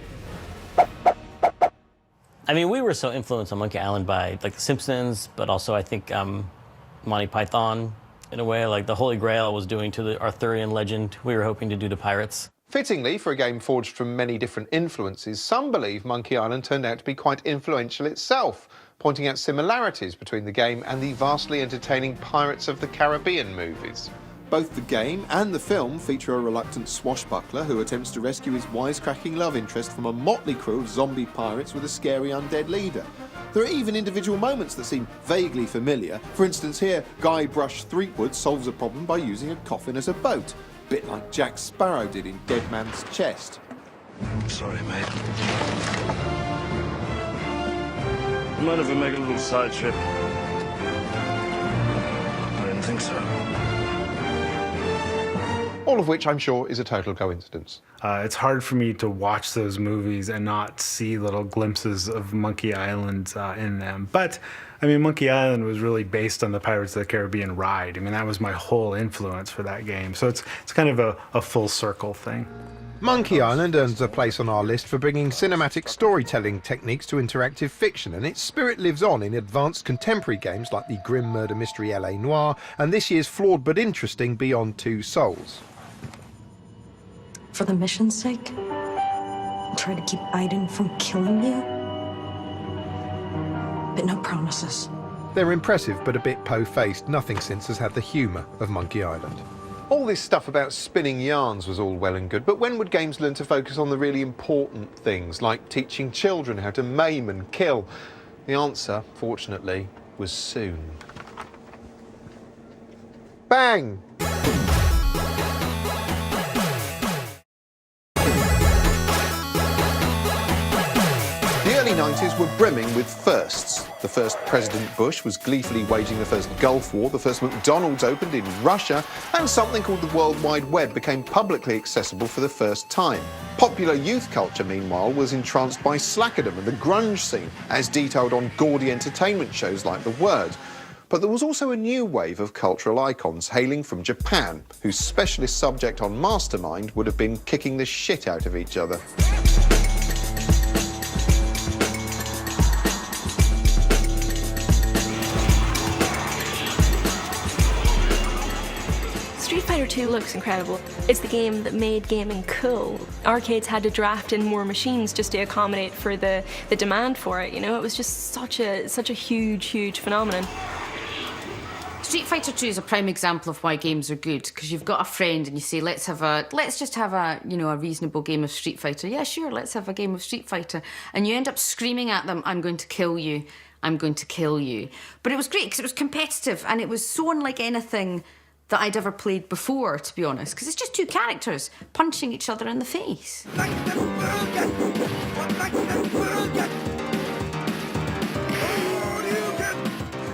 I mean, we were so influenced on Monkey Island by The Simpsons, but also I think Monty Python, in a way, like the Holy Grail was doing to the Arthurian legend, we were hoping to do to pirates. Fittingly, for a game forged from many different influences, some believe Monkey Island turned out to be quite influential itself, pointing out similarities between the game and the vastly entertaining Pirates of the Caribbean movies. Both the game and the film feature a reluctant swashbuckler who attempts to rescue his wisecracking love interest from a motley crew of zombie pirates with a scary undead leader. There are even individual moments that seem vaguely familiar. For instance, here, Guybrush Threepwood solves a problem by using a coffin as a boat, a bit like Jack Sparrow did in Dead Man's Chest. Sorry, mate. Mind if we make a little side trip? I didn't think so. All of which I'm sure is a total coincidence. It's hard for me to watch those movies and not see little glimpses of Monkey Island in them. But, I mean, Monkey Island was really based on the Pirates of the Caribbean ride. I mean, that was my whole influence for that game. So it's kind of a full circle thing. Monkey Island earns a place on our list for bringing cinematic storytelling techniques to interactive fiction, and its spirit lives on in advanced contemporary games like the grim murder mystery LA Noire and this year's flawed but interesting Beyond Two Souls. For the mission's sake? Try to keep Aiden from killing you? But no promises. They're impressive but a bit po-faced. Nothing since has had the humour of Monkey Island. All this stuff about spinning yarns was all well and good, but when would games learn to focus on the really important things, like teaching children how to maim and kill? The answer, fortunately, was soon. Bang! The early 90s were brimming with firsts. The first President Bush was gleefully waging the first Gulf War, the first McDonald's opened in Russia, and something called the World Wide Web became publicly accessible for the first time. Popular youth culture, meanwhile, was entranced by slackerdom and the grunge scene, as detailed on gaudy entertainment shows like The Word. But there was also a new wave of cultural icons hailing from Japan, whose specialist subject on Mastermind would have been kicking the shit out of each other. Street Fighter 2 looks incredible. It's the game that made gaming cool. Arcades had to draft in more machines just to accommodate for the demand for it, you know? It was just such a huge phenomenon. Street Fighter 2 is a prime example of why games are good, because you've got a friend and you say, let's just have a reasonable game of Street Fighter. Yeah, sure, let's have a game of Street Fighter. And you end up screaming at them, I'm going to kill you, I'm going to kill you. But it was great because it was competitive and it was so unlike anything that I'd ever played before, to be honest, because it's just two characters punching each other in the face.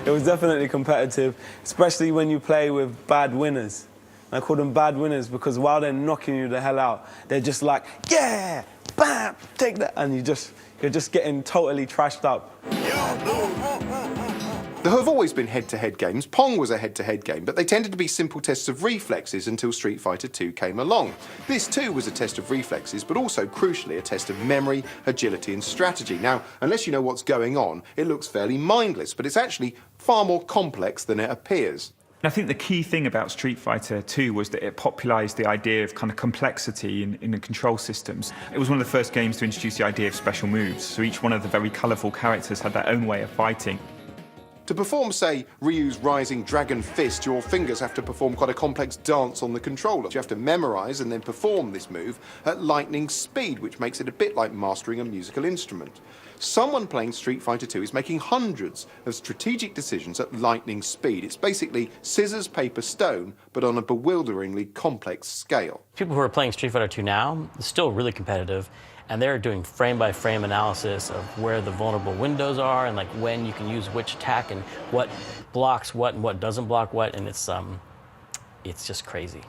It was definitely competitive, especially when you play with bad winners. I call them bad winners because while they're knocking you the hell out, they're just like, yeah, bam, take that, and you're just getting totally trashed up. There have always been head-to-head games. Pong was a head-to-head game, but they tended to be simple tests of reflexes until Street Fighter 2 came along. This too was a test of reflexes, but also, crucially, a test of memory, agility and strategy. Now, unless you know what's going on, it looks fairly mindless, but it's actually far more complex than it appears. I think the key thing about Street Fighter 2 was that it popularised the idea of kind of complexity in the control systems. It was one of the first games to introduce the idea of special moves, so each one of the very colourful characters had their own way of fighting. To perform, say, Ryu's Rising Dragon Fist, your fingers have to perform quite a complex dance on the controller. You have to memorise and then perform this move at lightning speed, which makes it a bit like mastering a musical instrument. Someone playing Street Fighter 2 is making hundreds of strategic decisions at lightning speed. It's basically scissors, paper, stone, but on a bewilderingly complex scale. People who are playing Street Fighter 2 now, it's still really competitive, and they're doing frame-by-frame analysis of where the vulnerable windows are and like when you can use which attack and what blocks what and what doesn't block what, and it's just crazy.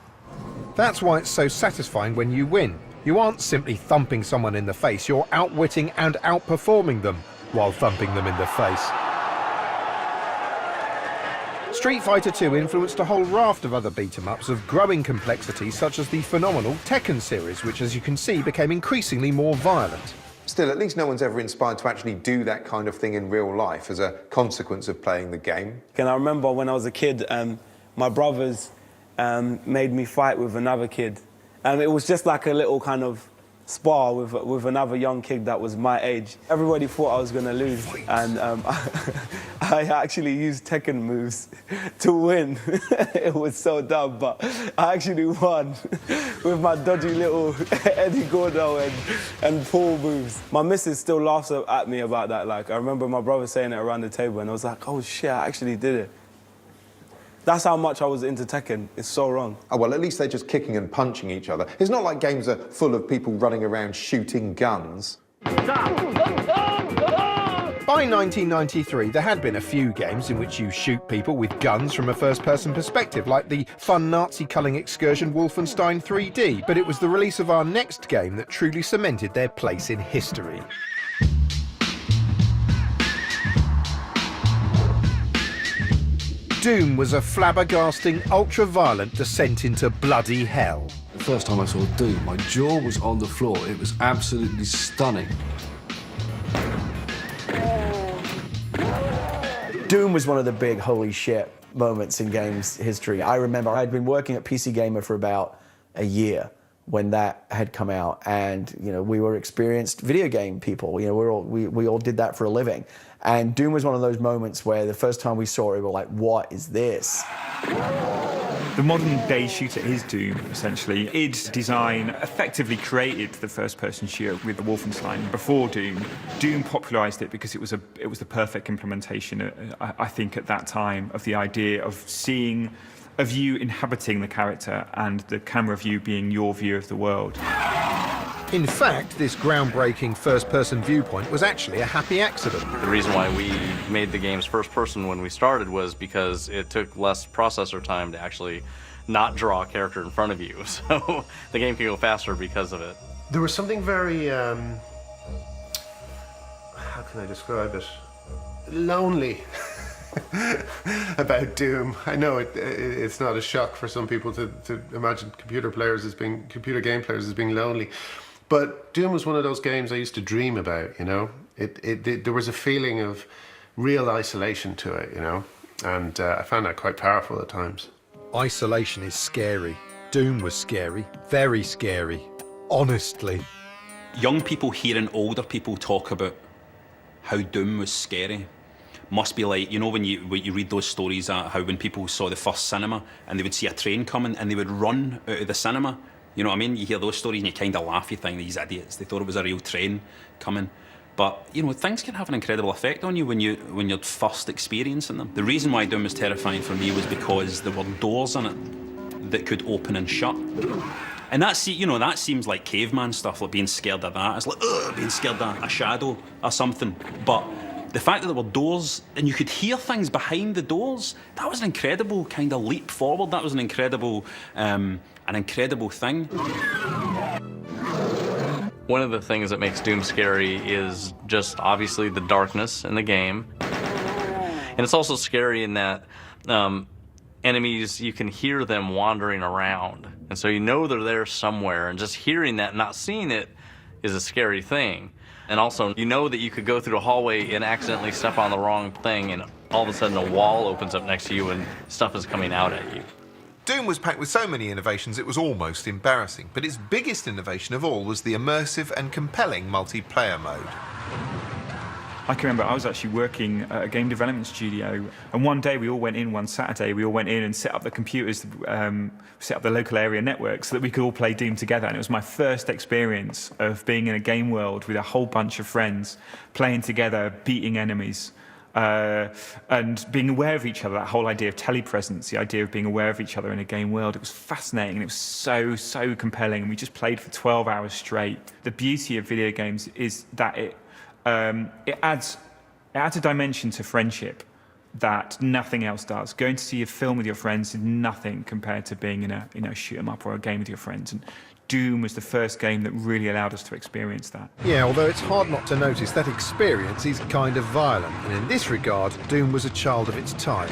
That's why it's so satisfying when you win. You aren't simply thumping someone in the face, you're outwitting and outperforming them while thumping them in the face. Street Fighter 2 influenced a whole raft of other beat-em-ups of growing complexity, such as the phenomenal Tekken series, which, as you can see, became increasingly more violent. Still, at least no one's ever inspired to actually do that kind of thing in real life as a consequence of playing the game. And I remember when I was a kid, my brothers made me fight with another kid. It was just like a little kind of spar with another young kid that was my age. Everybody thought I was going to lose, and I actually used Tekken moves to win. It was so dumb, but I actually won with my dodgy little Eddie Gordo and Paul moves. My missus still laughs at me about that. Like, I remember my brother saying it around the table, and I was like, oh shit, I actually did it. That's how much I was into Tekken. It's so wrong. Oh, well, at least they're just kicking and punching each other. It's not like games are full of people running around shooting guns. By 1993, there had been a few games in which you shoot people with guns from a first-person perspective, like the fun Nazi-culling excursion Wolfenstein 3D. But it was the release of our next game that truly cemented their place in history. Doom was a flabbergasting, ultra-violent descent into bloody hell. first time I saw Doom, my jaw was on the floor. It was absolutely stunning. Doom was one of the big holy shit moments in games history. I remember I'd been working at PC Gamer for about a year when that had come out, and we were experienced video game people. We all did that for a living, and Doom was one of those moments where the first time we saw it, we were like, "What is this?" The modern day shooter is Doom, essentially. id Design effectively created the first-person shooter with the Wolfenstein before Doom. Doom popularised it because it was the perfect implementation, I think, at that time, of the idea of you inhabiting the character and the camera view being your view of the world. In fact, this groundbreaking first-person viewpoint was actually a happy accident. The reason why we made the games first-person when we started was because it took less processor time to actually not draw a character in front of you. So the game can go faster because of it. There was something very, how can I describe it? Lonely about Doom. I know it's not a shock for some people to imagine computer game players as being lonely. But Doom was one of those games I used to dream about, there was a feeling of real isolation to it, and I found that quite powerful at times. Isolation is scary. Doom was scary. Very scary. Honestly. Young people hearing older people talk about how Doom was scary must be like, when you read those stories, how when people saw the first cinema and they would see a train coming and they would run out of the cinema. You know what I mean? You hear those stories and you kind of laugh, you think, these idiots, they thought it was a real train coming. But, things can have an incredible effect on you when you're first experiencing them. The reason why Doom was terrifying for me was because there were doors in it that could open and shut. And that seems like caveman stuff, like being scared of that. It's like, ugh, being scared of a shadow or something. But the fact that there were doors and you could hear things behind the doors, that was an incredible kind of leap forward. That was an incredible thing. One of the things that makes Doom scary is just obviously the darkness in the game. And it's also scary in that enemies, you can hear them wandering around. And so they're there somewhere, and just hearing that, not seeing it, is a scary thing. And also, that you could go through a hallway and accidentally step on the wrong thing, and all of a sudden a wall opens up next to you and stuff is coming out at you. Doom was packed with so many innovations it was almost embarrassing, but its biggest innovation of all was the immersive and compelling multiplayer mode. I can remember I was actually working at a game development studio, and one Saturday we all went in and set up the computers, set up the local area network so that we could all play Doom together. And it was my first experience of being in a game world with a whole bunch of friends, playing together, beating enemies, and being aware of each other. That whole idea of telepresence, the idea of being aware of each other in a game world, it was fascinating, and it was so compelling, and we just played for 12 hours straight. The beauty of video games is that it adds a dimension to friendship that nothing else does. Going to see a film with your friends is nothing compared to being in a shoot 'em up or a game with your friends. And Doom was the first game that really allowed us to experience that. Yeah, although it's hard not to notice that experience is kind of violent, and in this regard, Doom was a child of its time.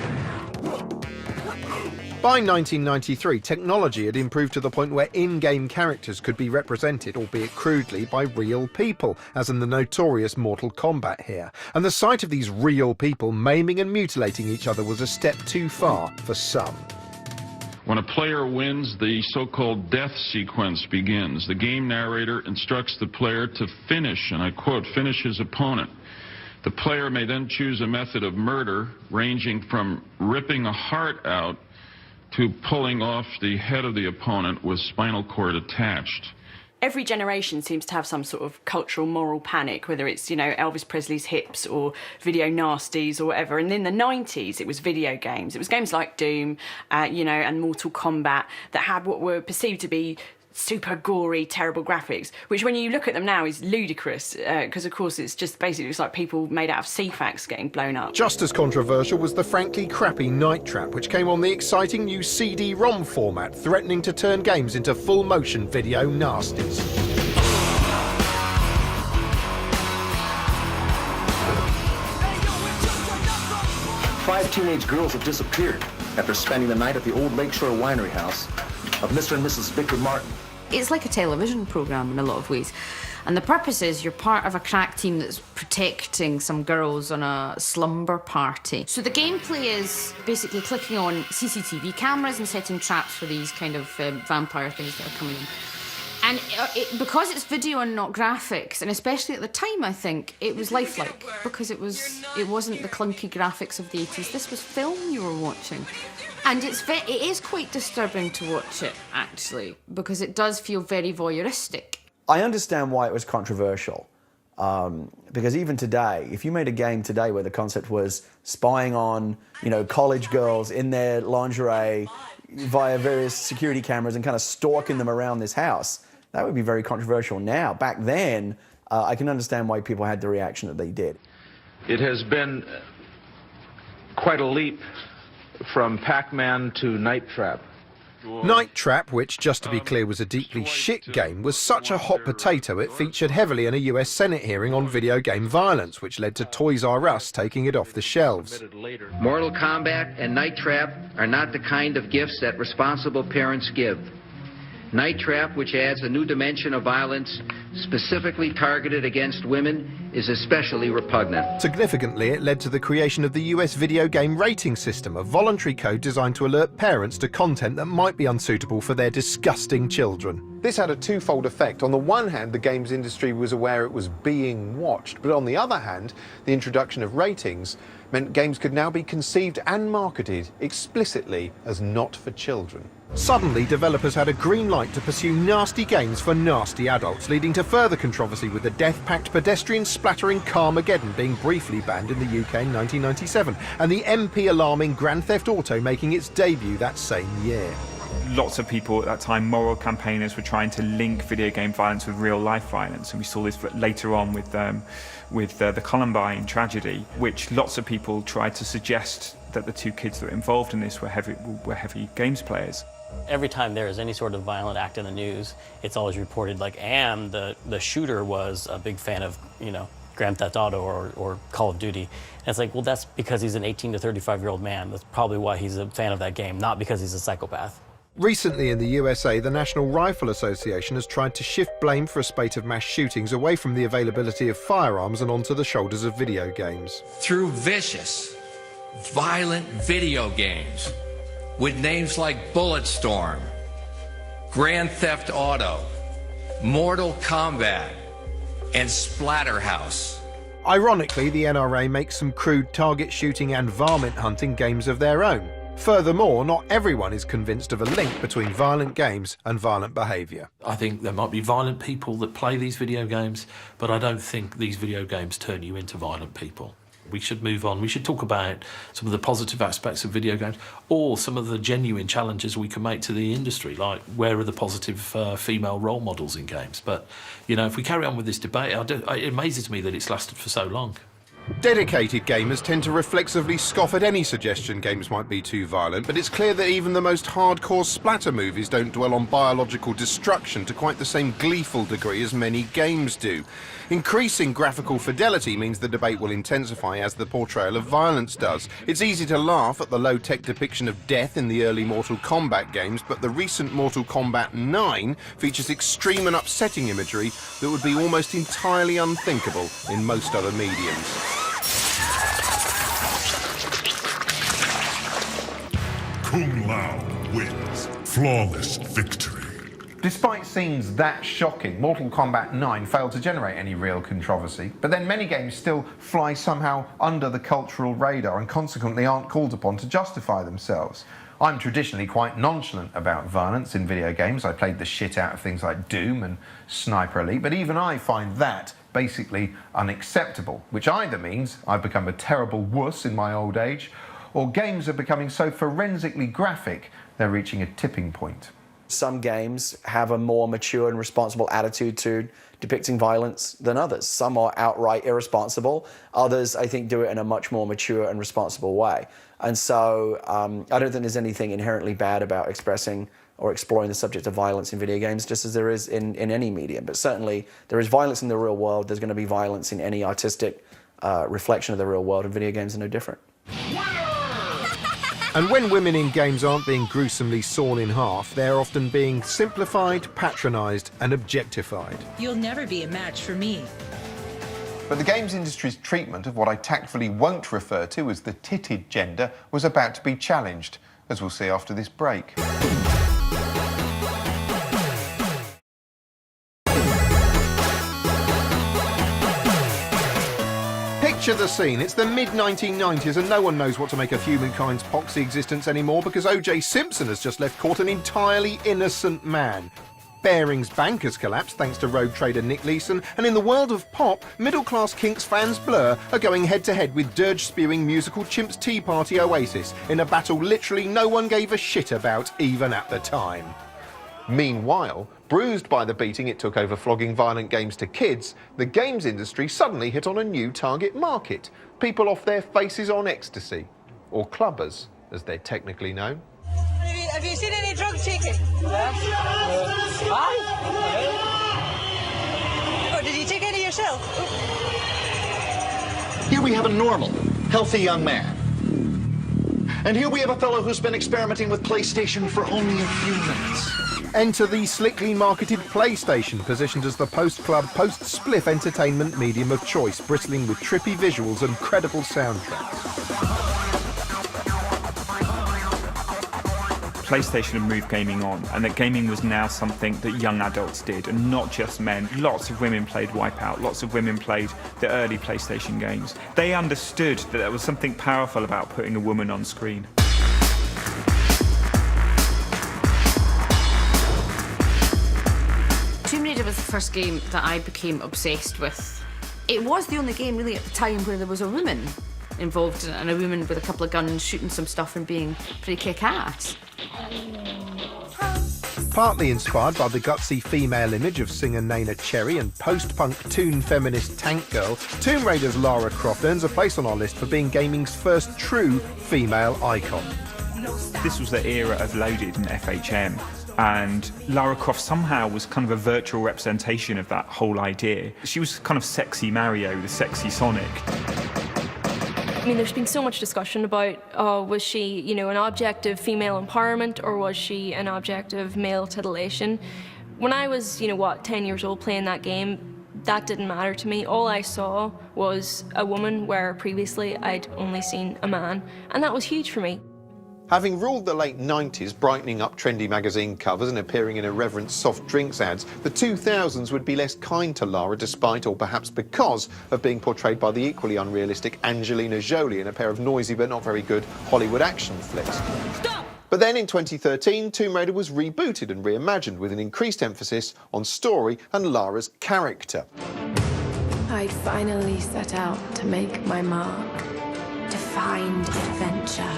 By 1993, technology had improved to the point where in-game characters could be represented, albeit crudely, by real people, as in the notorious Mortal Kombat here. And the sight of these real people maiming and mutilating each other was a step too far for some. When a player wins, the so-called death sequence begins. The game narrator instructs the player to finish, and I quote, finish his opponent. The player may then choose a method of murder, ranging from ripping a heart out to pulling off the head of the opponent with spinal cord attached. Every generation seems to have some sort of cultural moral panic, whether it's, Elvis Presley's hips or video nasties or whatever. And in the 90s, it was video games. It was games like Doom, and Mortal Kombat that had what were perceived to be super gory, terrible graphics, which when you look at them now is ludicrous, because of course it's just basically looks like people made out of CFAX getting blown up. Just as controversial was the frankly crappy Night Trap, which came on the exciting new CD-ROM format, threatening to turn games into full-motion video nasties. Five teenage girls have disappeared after spending the night at the old Lakeshore Winery House of Mr. and Mrs. Victor Martin. It's like a television programme in a lot of ways. And the purpose is you're part of a crack team that's protecting some girls on a slumber party. So the gameplay is basically clicking on CCTV cameras and setting traps for these kind of vampire things that are coming in. And because it's video and not graphics, and especially at the time, I think, it was lifelike, because it wasn't the clunky graphics of the 80s. This was film you were watching. And it is quite disturbing to watch it, actually, because it does feel very voyeuristic. I understand why it was controversial, because even today, if you made a game today where the concept was spying on, college girls in their lingerie via various security cameras and kind of stalking them around this house, that would be very controversial now. Back then, I can understand why people had the reaction that they did. It has been quite a leap from Pac-Man to Night Trap. Night Trap, which, just to be clear, was a deeply shit game, was such a hot potato it featured heavily in a US Senate hearing on video game violence, which led to Toys R Us taking it off the shelves. Mortal Kombat and Night Trap are not the kind of gifts that responsible parents give. Night Trap, which adds a new dimension of violence specifically targeted against women, is especially repugnant. Significantly, it led to the creation of the US video game rating system, a voluntary code designed to alert parents to content that might be unsuitable for their disgusting children. This had a twofold effect. On the one hand, the games industry was aware it was being watched, but on the other hand, the introduction of ratings meant games could now be conceived and marketed explicitly as not for children. Suddenly, developers had a green light to pursue nasty games for nasty adults, leading to further controversy with the death-packed pedestrian splattering Carmageddon being briefly banned in the UK in 1997, and the MP-alarming Grand Theft Auto making its debut that same year. Lots of people at that time, moral campaigners, were trying to link video game violence with real-life violence, and we saw this later on with the Columbine tragedy, which lots of people tried to suggest that the two kids that were involved in this were heavy games players. Every time there is any sort of violent act in the news, it's always reported like, and the shooter was a big fan of, Grand Theft Auto or Call of Duty. And it's like, well, that's because he's an 18 to 35-year-old man. That's probably why he's a fan of that game, not because he's a psychopath. Recently in the USA, the National Rifle Association has tried to shift blame for a spate of mass shootings away from the availability of firearms and onto the shoulders of video games. Through vicious, violent video games with names like Bulletstorm, Grand Theft Auto, Mortal Kombat, and Splatterhouse. Ironically, the NRA makes some crude target shooting and varmint hunting games of their own. Furthermore, not everyone is convinced of a link between violent games and violent behaviour. I think there might be violent people that play these video games, but I don't think these video games turn you into violent people. We should move on. We should talk about some of the positive aspects of video games, or some of the genuine challenges we can make to the industry, like where are the positive female role models in games. But, if we carry on with this debate, it amazes me that it's lasted for so long. Dedicated gamers tend to reflexively scoff at any suggestion games might be too violent, but it's clear that even the most hardcore splatter movies don't dwell on biological destruction to quite the same gleeful degree as many games do. Increasing graphical fidelity means the debate will intensify as the portrayal of violence does. It's easy to laugh at the low-tech depiction of death in the early Mortal Kombat games, but the recent Mortal Kombat 9 features extreme and upsetting imagery that would be almost entirely unthinkable in most other mediums. Kung Lao wins. Flawless victory. Despite scenes that shocking, Mortal Kombat 9 failed to generate any real controversy, but then many games still fly somehow under the cultural radar and consequently aren't called upon to justify themselves. I'm traditionally quite nonchalant about violence in video games. I played the shit out of things like Doom and Sniper Elite, but even I find that basically unacceptable, which either means I've become a terrible wuss in my old age, or games are becoming so forensically graphic they're reaching a tipping point. Some games have a more mature and responsible attitude to depicting violence than others. Some are outright irresponsible. Others, I think, do it in a much more mature and responsible way. And so I don't think there's anything inherently bad about expressing or exploring the subject of violence in video games, just as there is in any medium. But certainly there is violence in the real world. There's going to be violence in any artistic reflection of the real world, and video games are no different. And when women in games aren't being gruesomely sawn in half, they're often being simplified, patronised and objectified. You'll never be a match for me. But the games industry's treatment of what I tactfully won't refer to as the titted gender was about to be challenged, as we'll see after this break. Picture the scene. It's the mid-1990s and no one knows what to make of humankind's poxy existence anymore because O.J. Simpson has just left court an entirely innocent man. Baring's Bank has collapsed thanks to rogue trader Nick Leeson, and in the world of pop, middle-class Kinks fans Blur are going head-to-head with dirge-spewing musical chimps Tea Party Oasis in a battle literally no one gave a shit about even at the time. Meanwhile, bruised by the beating it took over flogging violent games to kids, the games industry suddenly hit on a new target market. People off their faces on ecstasy. Or clubbers, as they're technically known. Have you seen any drugs taking? Oh, did you take any yourself? Here we have a normal, healthy young man. And here we have a fellow who's been experimenting with PlayStation for only a few minutes. Enter the slickly marketed PlayStation, positioned as the post-club, post-spliff entertainment medium of choice, bristling with trippy visuals and credible soundtracks. PlayStation had moved gaming on, and that gaming was now something that young adults did, and not just men. Lots of women played Wipeout, lots of women played the early PlayStation games. They understood that there was something powerful about putting a woman on screen. Tomb Raider was the first game that I became obsessed with. It was the only game really at the time where there was a woman involved and a woman with a couple of guns shooting some stuff and being pretty kick-ass. Partly inspired by the gutsy female image of singer Nena Cherry and post-punk toon feminist Tank Girl, Tomb Raider's Lara Croft earns a place on our list for being gaming's first true female icon. This was the era of Loaded and FHM, and Lara Croft somehow was kind of a virtual representation of that whole idea. She was kind of sexy Mario, the sexy Sonic. I mean, there's been so much discussion about, was she, you know, an object of female empowerment or was she an object of male titillation? When I was, 10 years old playing that game, that didn't matter to me. All I saw was a woman where previously I'd only seen a man, and that was huge for me. Having ruled the late 90s, brightening up trendy magazine covers and appearing in irreverent soft drinks ads, the 2000s would be less kind to Lara despite, or perhaps because, of being portrayed by the equally unrealistic Angelina Jolie in a pair of noisy but not very good Hollywood action flicks. Stop! But then in 2013, Tomb Raider was rebooted and reimagined with an increased emphasis on story and Lara's character. I'd finally set out to make my mark, to find adventure.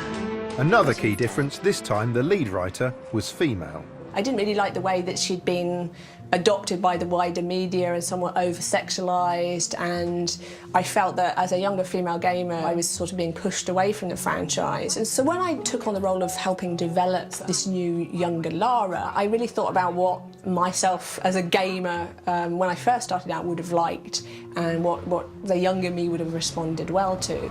Another key difference, this time the lead writer was female. I didn't really like the way that she'd been adopted by the wider media and somewhat over-sexualised, and I felt that as a younger female gamer I was sort of being pushed away from the franchise. And so when I took on the role of helping develop this new younger Lara, I really thought about what myself as a gamer when I first started out would have liked and what the younger me would have responded well to.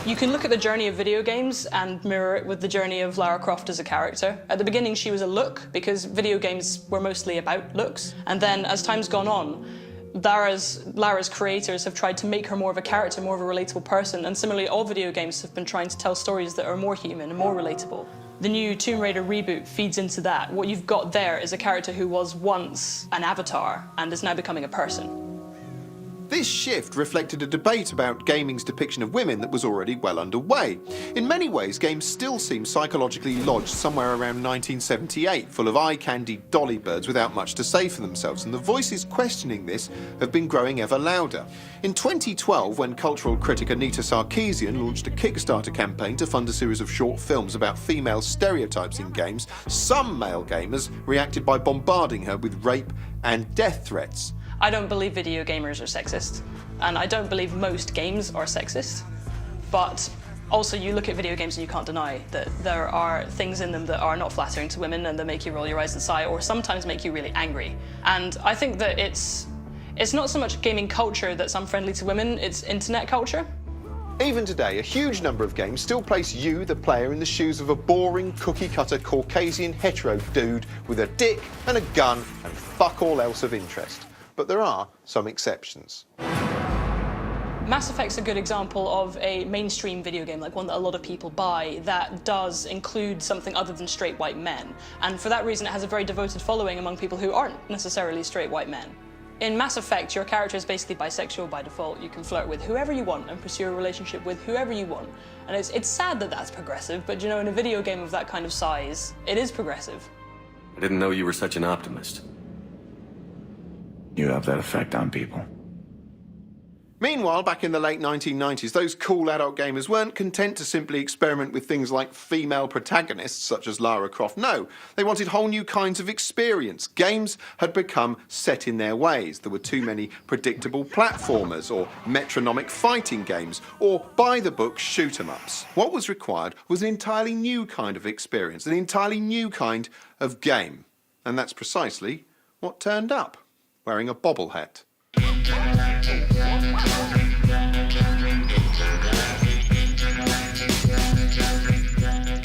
You can look at the journey of video games and mirror it with the journey of Lara Croft as a character. At the beginning, she was a look, because video games were mostly about looks. And then, as time's gone on, Lara's creators have tried to make her more of a character, more of a relatable person. And similarly, all video games have been trying to tell stories that are more human and more relatable. The new Tomb Raider reboot feeds into that. What you've got there is a character who was once an avatar and is now becoming a person. This shift reflected a debate about gaming's depiction of women that was already well underway. In many ways, games still seem psychologically lodged somewhere around 1978, full of eye-candy dolly birds without much to say for themselves, and the voices questioning this have been growing ever louder. In 2012, when cultural critic Anita Sarkeesian launched a Kickstarter campaign to fund a series of short films about female stereotypes in games, some male gamers reacted by bombarding her with rape and death threats. I don't believe video gamers are sexist, and I don't believe most games are sexist, but also you look at video games and you can't deny that there are things in them that are not flattering to women and that make you roll your eyes and sigh, or sometimes make you really angry. And I think that it's not so much gaming culture that's unfriendly to women, it's internet culture. Even today, a huge number of games still place you, the player, in the shoes of a boring, cookie-cutter Caucasian hetero dude with a dick and a gun and fuck all else of interest. But there are some exceptions. Mass Effect's a good example of a mainstream video game, like one that a lot of people buy, that does include something other than straight white men. And for that reason, it has a very devoted following among people who aren't necessarily straight white men. In Mass Effect, your character is basically bisexual by default. You can flirt with whoever you want and pursue a relationship with whoever you want. And it's sad that that's progressive, but you know, in a video game of that kind of size, it is progressive. I didn't know you were such an optimist. You have that effect on people. Meanwhile, back in the late 1990s, those cool adult gamers weren't content to simply experiment with things like female protagonists, such as Lara Croft. No, they wanted whole new kinds of experience. Games had become set in their ways. There were too many predictable platformers, or metronomic fighting games, or by-the-book shoot-em-ups. What was required was an entirely new kind of experience, an entirely new kind of game. And that's precisely what turned up, wearing a bobble hat.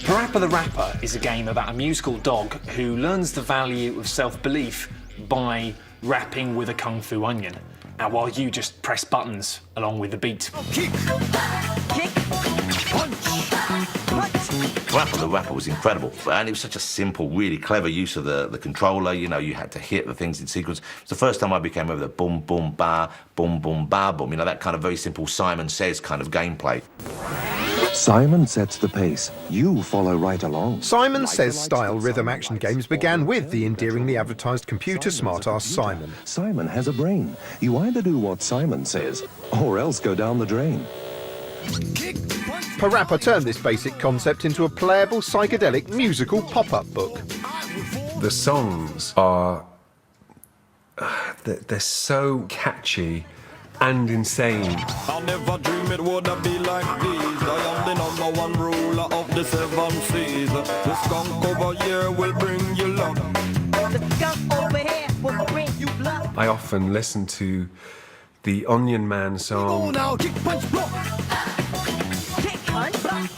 Parappa the Rapper is a game about a musical dog who learns the value of self-belief by rapping with a kung fu onion, and while you just press buttons along with the beat. Parappa the Rapper was incredible, and it was such a simple, really clever use of the controller. You know, you had to hit the things in sequence. It's the first time I became aware of the boom, boom, ba, boom, boom, ba, boom. You know, that kind of very simple Simon Says kind of gameplay. Simon sets the pace. You follow right along. Simon Says-style rhythm action games began with the endearingly advertised computer smart-ass Simon. Simon has a brain. You either do what Simon says, or else go down the drain. Parappa turned this basic concept into a playable, psychedelic, musical pop-up book. The songs are... they're so catchy and insane. I'll never dream it would be like this. I am the #1 ruler of the 7 seas. The skunk over here will bring you luck. The skunk over here will bring you luck. I often listen to the Onion Man song,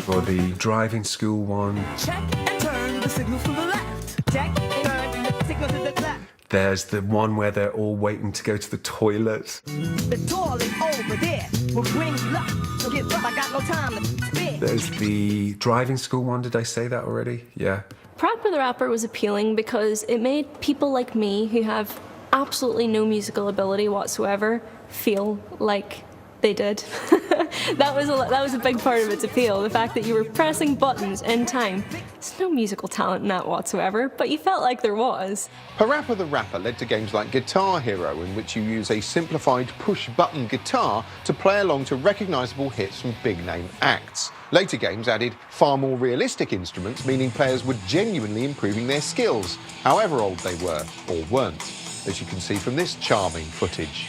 or the driving school one. Check and turn the signal to the left. Check and turn the signal to the left. There's the one where they're all waiting to go to the toilet. The toilet over there will bring you luck. So get up, I got no time to spend. There's the driving school one. Did I say that already? Yeah. Parappa the Rapper was appealing because it made people like me who have absolutely no musical ability whatsoever feel like they did. that was a big part of its appeal, the fact that you were pressing buttons in time. There's no musical talent in that whatsoever, but you felt like there was. Parappa the Rapper led to games like Guitar Hero, in which you use a simplified push-button guitar to play along to recognisable hits from big-name acts. Later games added far more realistic instruments, meaning players were genuinely improving their skills, however old they were or weren't, as you can see from this charming footage.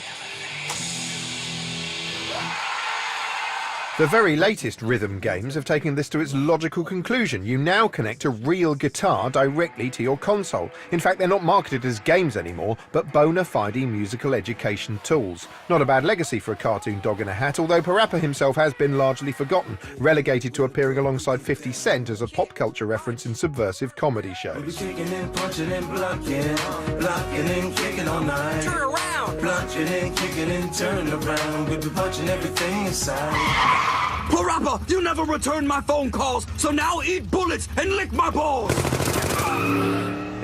The very latest rhythm games have taken this to its logical conclusion. You now connect a real guitar directly to your console. In fact, they're not marketed as games anymore, but bona fide musical education tools. Not a bad legacy for a cartoon dog in a hat, although Parappa himself has been largely forgotten, relegated to appearing alongside 50 Cent as a pop culture reference in subversive comedy shows. Turn around! Plunging and kicking and turning around. We'll be punching everything inside. Parappa, you never returned my phone calls, so now eat bullets and lick my balls!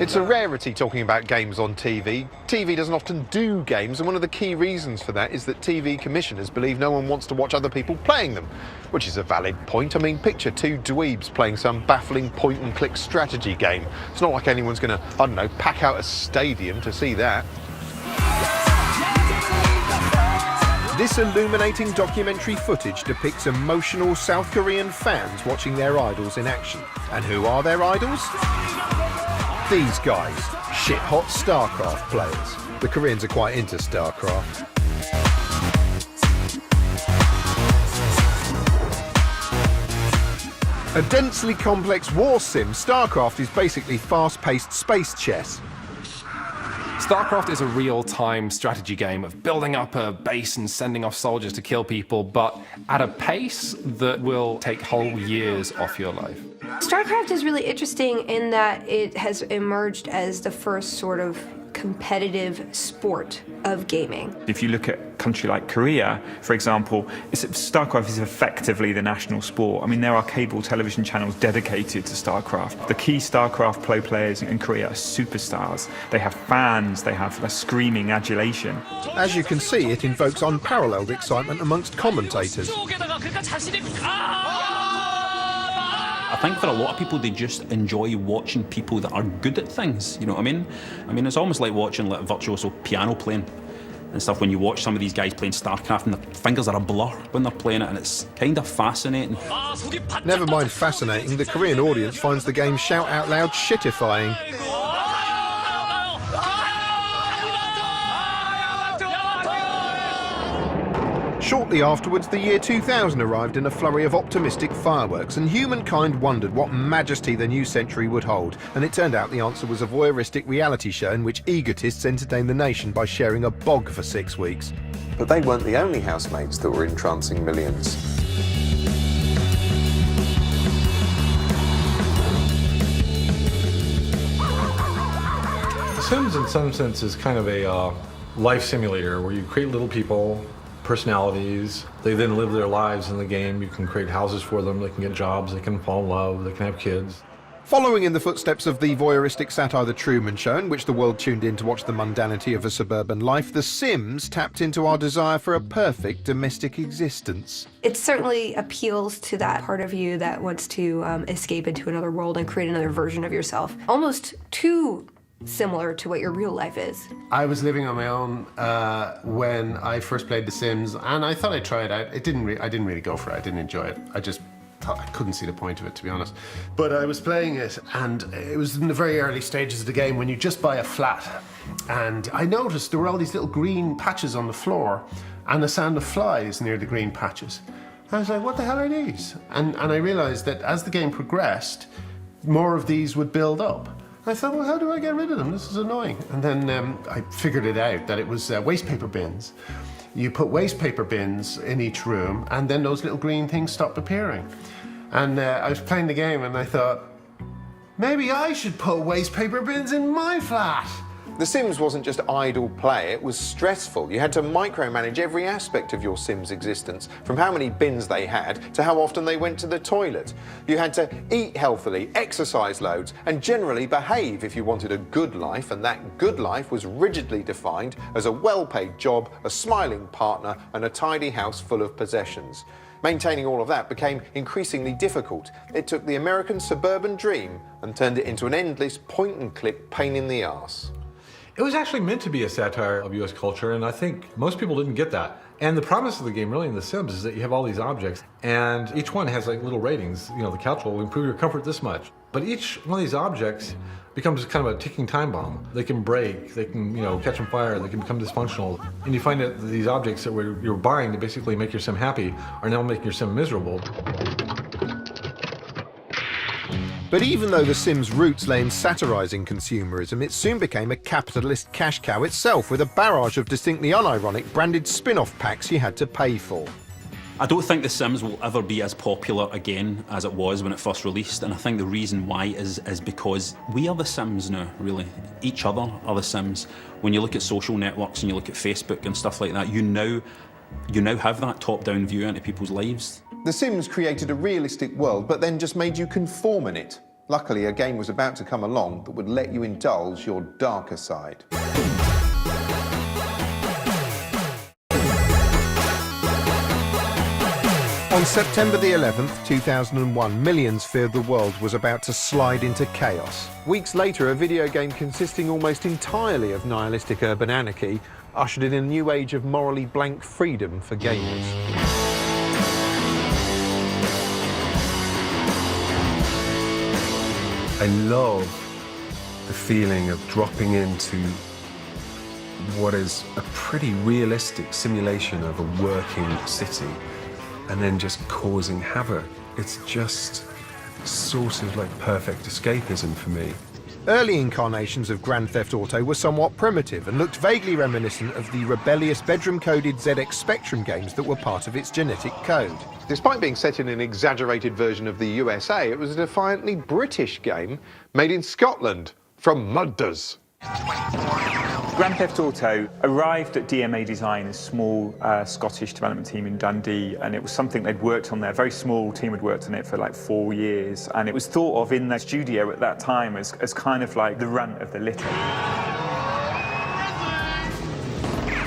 It's a rarity talking about games on TV. TV doesn't often do games, and one of the key reasons for that is that TV commissioners believe no one wants to watch other people playing them, which is a valid point. I mean, picture two dweebs playing some baffling point-and-click strategy game. It's not like anyone's going to, I don't know, pack out a stadium to see that. This illuminating documentary footage depicts emotional South Korean fans watching their idols in action. And who are their idols? These guys, shit-hot StarCraft players. The Koreans are quite into StarCraft. A densely complex war sim, StarCraft is basically fast-paced space chess. StarCraft is a real-time strategy game of building up a base and sending off soldiers to kill people, but at a pace that will take whole years off your life. StarCraft is really interesting in that it has emerged as the first sort of competitive sport of gaming. If you look at a country like Korea, for example, StarCraft is effectively the national sport. I mean, there are cable television channels dedicated to StarCraft. The key StarCraft pro players in Korea are superstars. They have fans, they have a screaming adulation. As you can see, it invokes unparalleled excitement amongst commentators. I think for a lot of people, they just enjoy watching people that are good at things, you know what I mean? I mean, it's almost like watching like virtuoso piano playing and stuff when you watch some of these guys playing StarCraft and their fingers are a blur when they're playing it, and it's kind of fascinating. Never mind fascinating, the Korean audience finds the game shout-out-loud shitifying. Shortly afterwards, the year 2000 arrived in a flurry of optimistic fireworks, and humankind wondered what majesty the new century would hold. And it turned out the answer was a voyeuristic reality show in which egotists entertained the nation by sharing a bog for 6 weeks. But they weren't the only housemates that were entrancing millions. The Sims, in some sense, is kind of a life simulator where you create little people, personalities. They then live their lives in the game. You can create houses for them, they can get jobs, they can fall in love, they can have kids. Following in the footsteps of the voyeuristic satire The Truman Show, in which the world tuned in to watch the mundanity of a suburban life, The Sims tapped into our desire for a perfect domestic existence. It certainly appeals to that part of you that wants to escape into another world and create another version of yourself. Almost too similar to what your real life is. I was living on my own when I first played The Sims, and I thought I'd try it out. I didn't really go for it. I didn't enjoy it. I just thought I couldn't see the point of it, to be honest. But I was playing it, and it was in the very early stages of the game when you just buy a flat. And I noticed there were all these little green patches on the floor and the sound of flies near the green patches. I was like, what the hell are these? And I realized that as the game progressed, more of these would build up. I thought, well, how do I get rid of them? This is annoying. And then I figured it out, that it was waste paper bins. You put waste paper bins in each room, and then those little green things stopped appearing. And I was playing the game, and I thought, maybe I should put waste paper bins in my flat. The Sims wasn't just idle play, it was stressful. You had to micromanage every aspect of your Sims' existence, from how many bins they had to how often they went to the toilet. You had to eat healthily, exercise loads, and generally behave if you wanted a good life, and that good life was rigidly defined as a well-paid job, a smiling partner, and a tidy house full of possessions. Maintaining all of that became increasingly difficult. It took the American suburban dream and turned it into an endless point-and-click pain in the arse. It was actually meant to be a satire of US culture, and I think most people didn't get that. And the promise of the game, really, in The Sims, is that you have all these objects, and each one has like little ratings. You know, the couch will improve your comfort this much. But each one of these objects becomes kind of a ticking time bomb. They can break, they can, you know, catch on fire, they can become dysfunctional. And you find that these objects that you're buying to basically make your sim happy are now making your sim miserable. But even though The Sims' roots lay in satirising consumerism, it soon became a capitalist cash cow itself, with a barrage of distinctly unironic branded spin-off packs you had to pay for. I don't think The Sims will ever be as popular again as it was when it first released, and I think the reason why is because we are The Sims now, really. Each other are The Sims. When you look at social networks and you look at Facebook and stuff like that, you now have that top-down view into people's lives. The Sims created a realistic world, but then just made you conform in it. Luckily, a game was about to come along that would let you indulge your darker side. On September the 11th, 2001, millions feared the world was about to slide into chaos. Weeks later, a video game consisting almost entirely of nihilistic urban anarchy ushered in a new age of morally blank freedom for gamers. I love the feeling of dropping into what is a pretty realistic simulation of a working city and then just causing havoc. It's just sort of like perfect escapism for me. Early incarnations of Grand Theft Auto were somewhat primitive and looked vaguely reminiscent of the rebellious bedroom-coded ZX Spectrum games that were part of its genetic code. Despite being set in an exaggerated version of the USA, it was a defiantly British game made in Scotland from mudders. Grand Theft Auto arrived at DMA Design, a small Scottish development team in Dundee, and it was something they'd worked on there. A very small team had worked on it for like 4 years, and it was thought of in their studio at that time as kind of like the runt of the litter.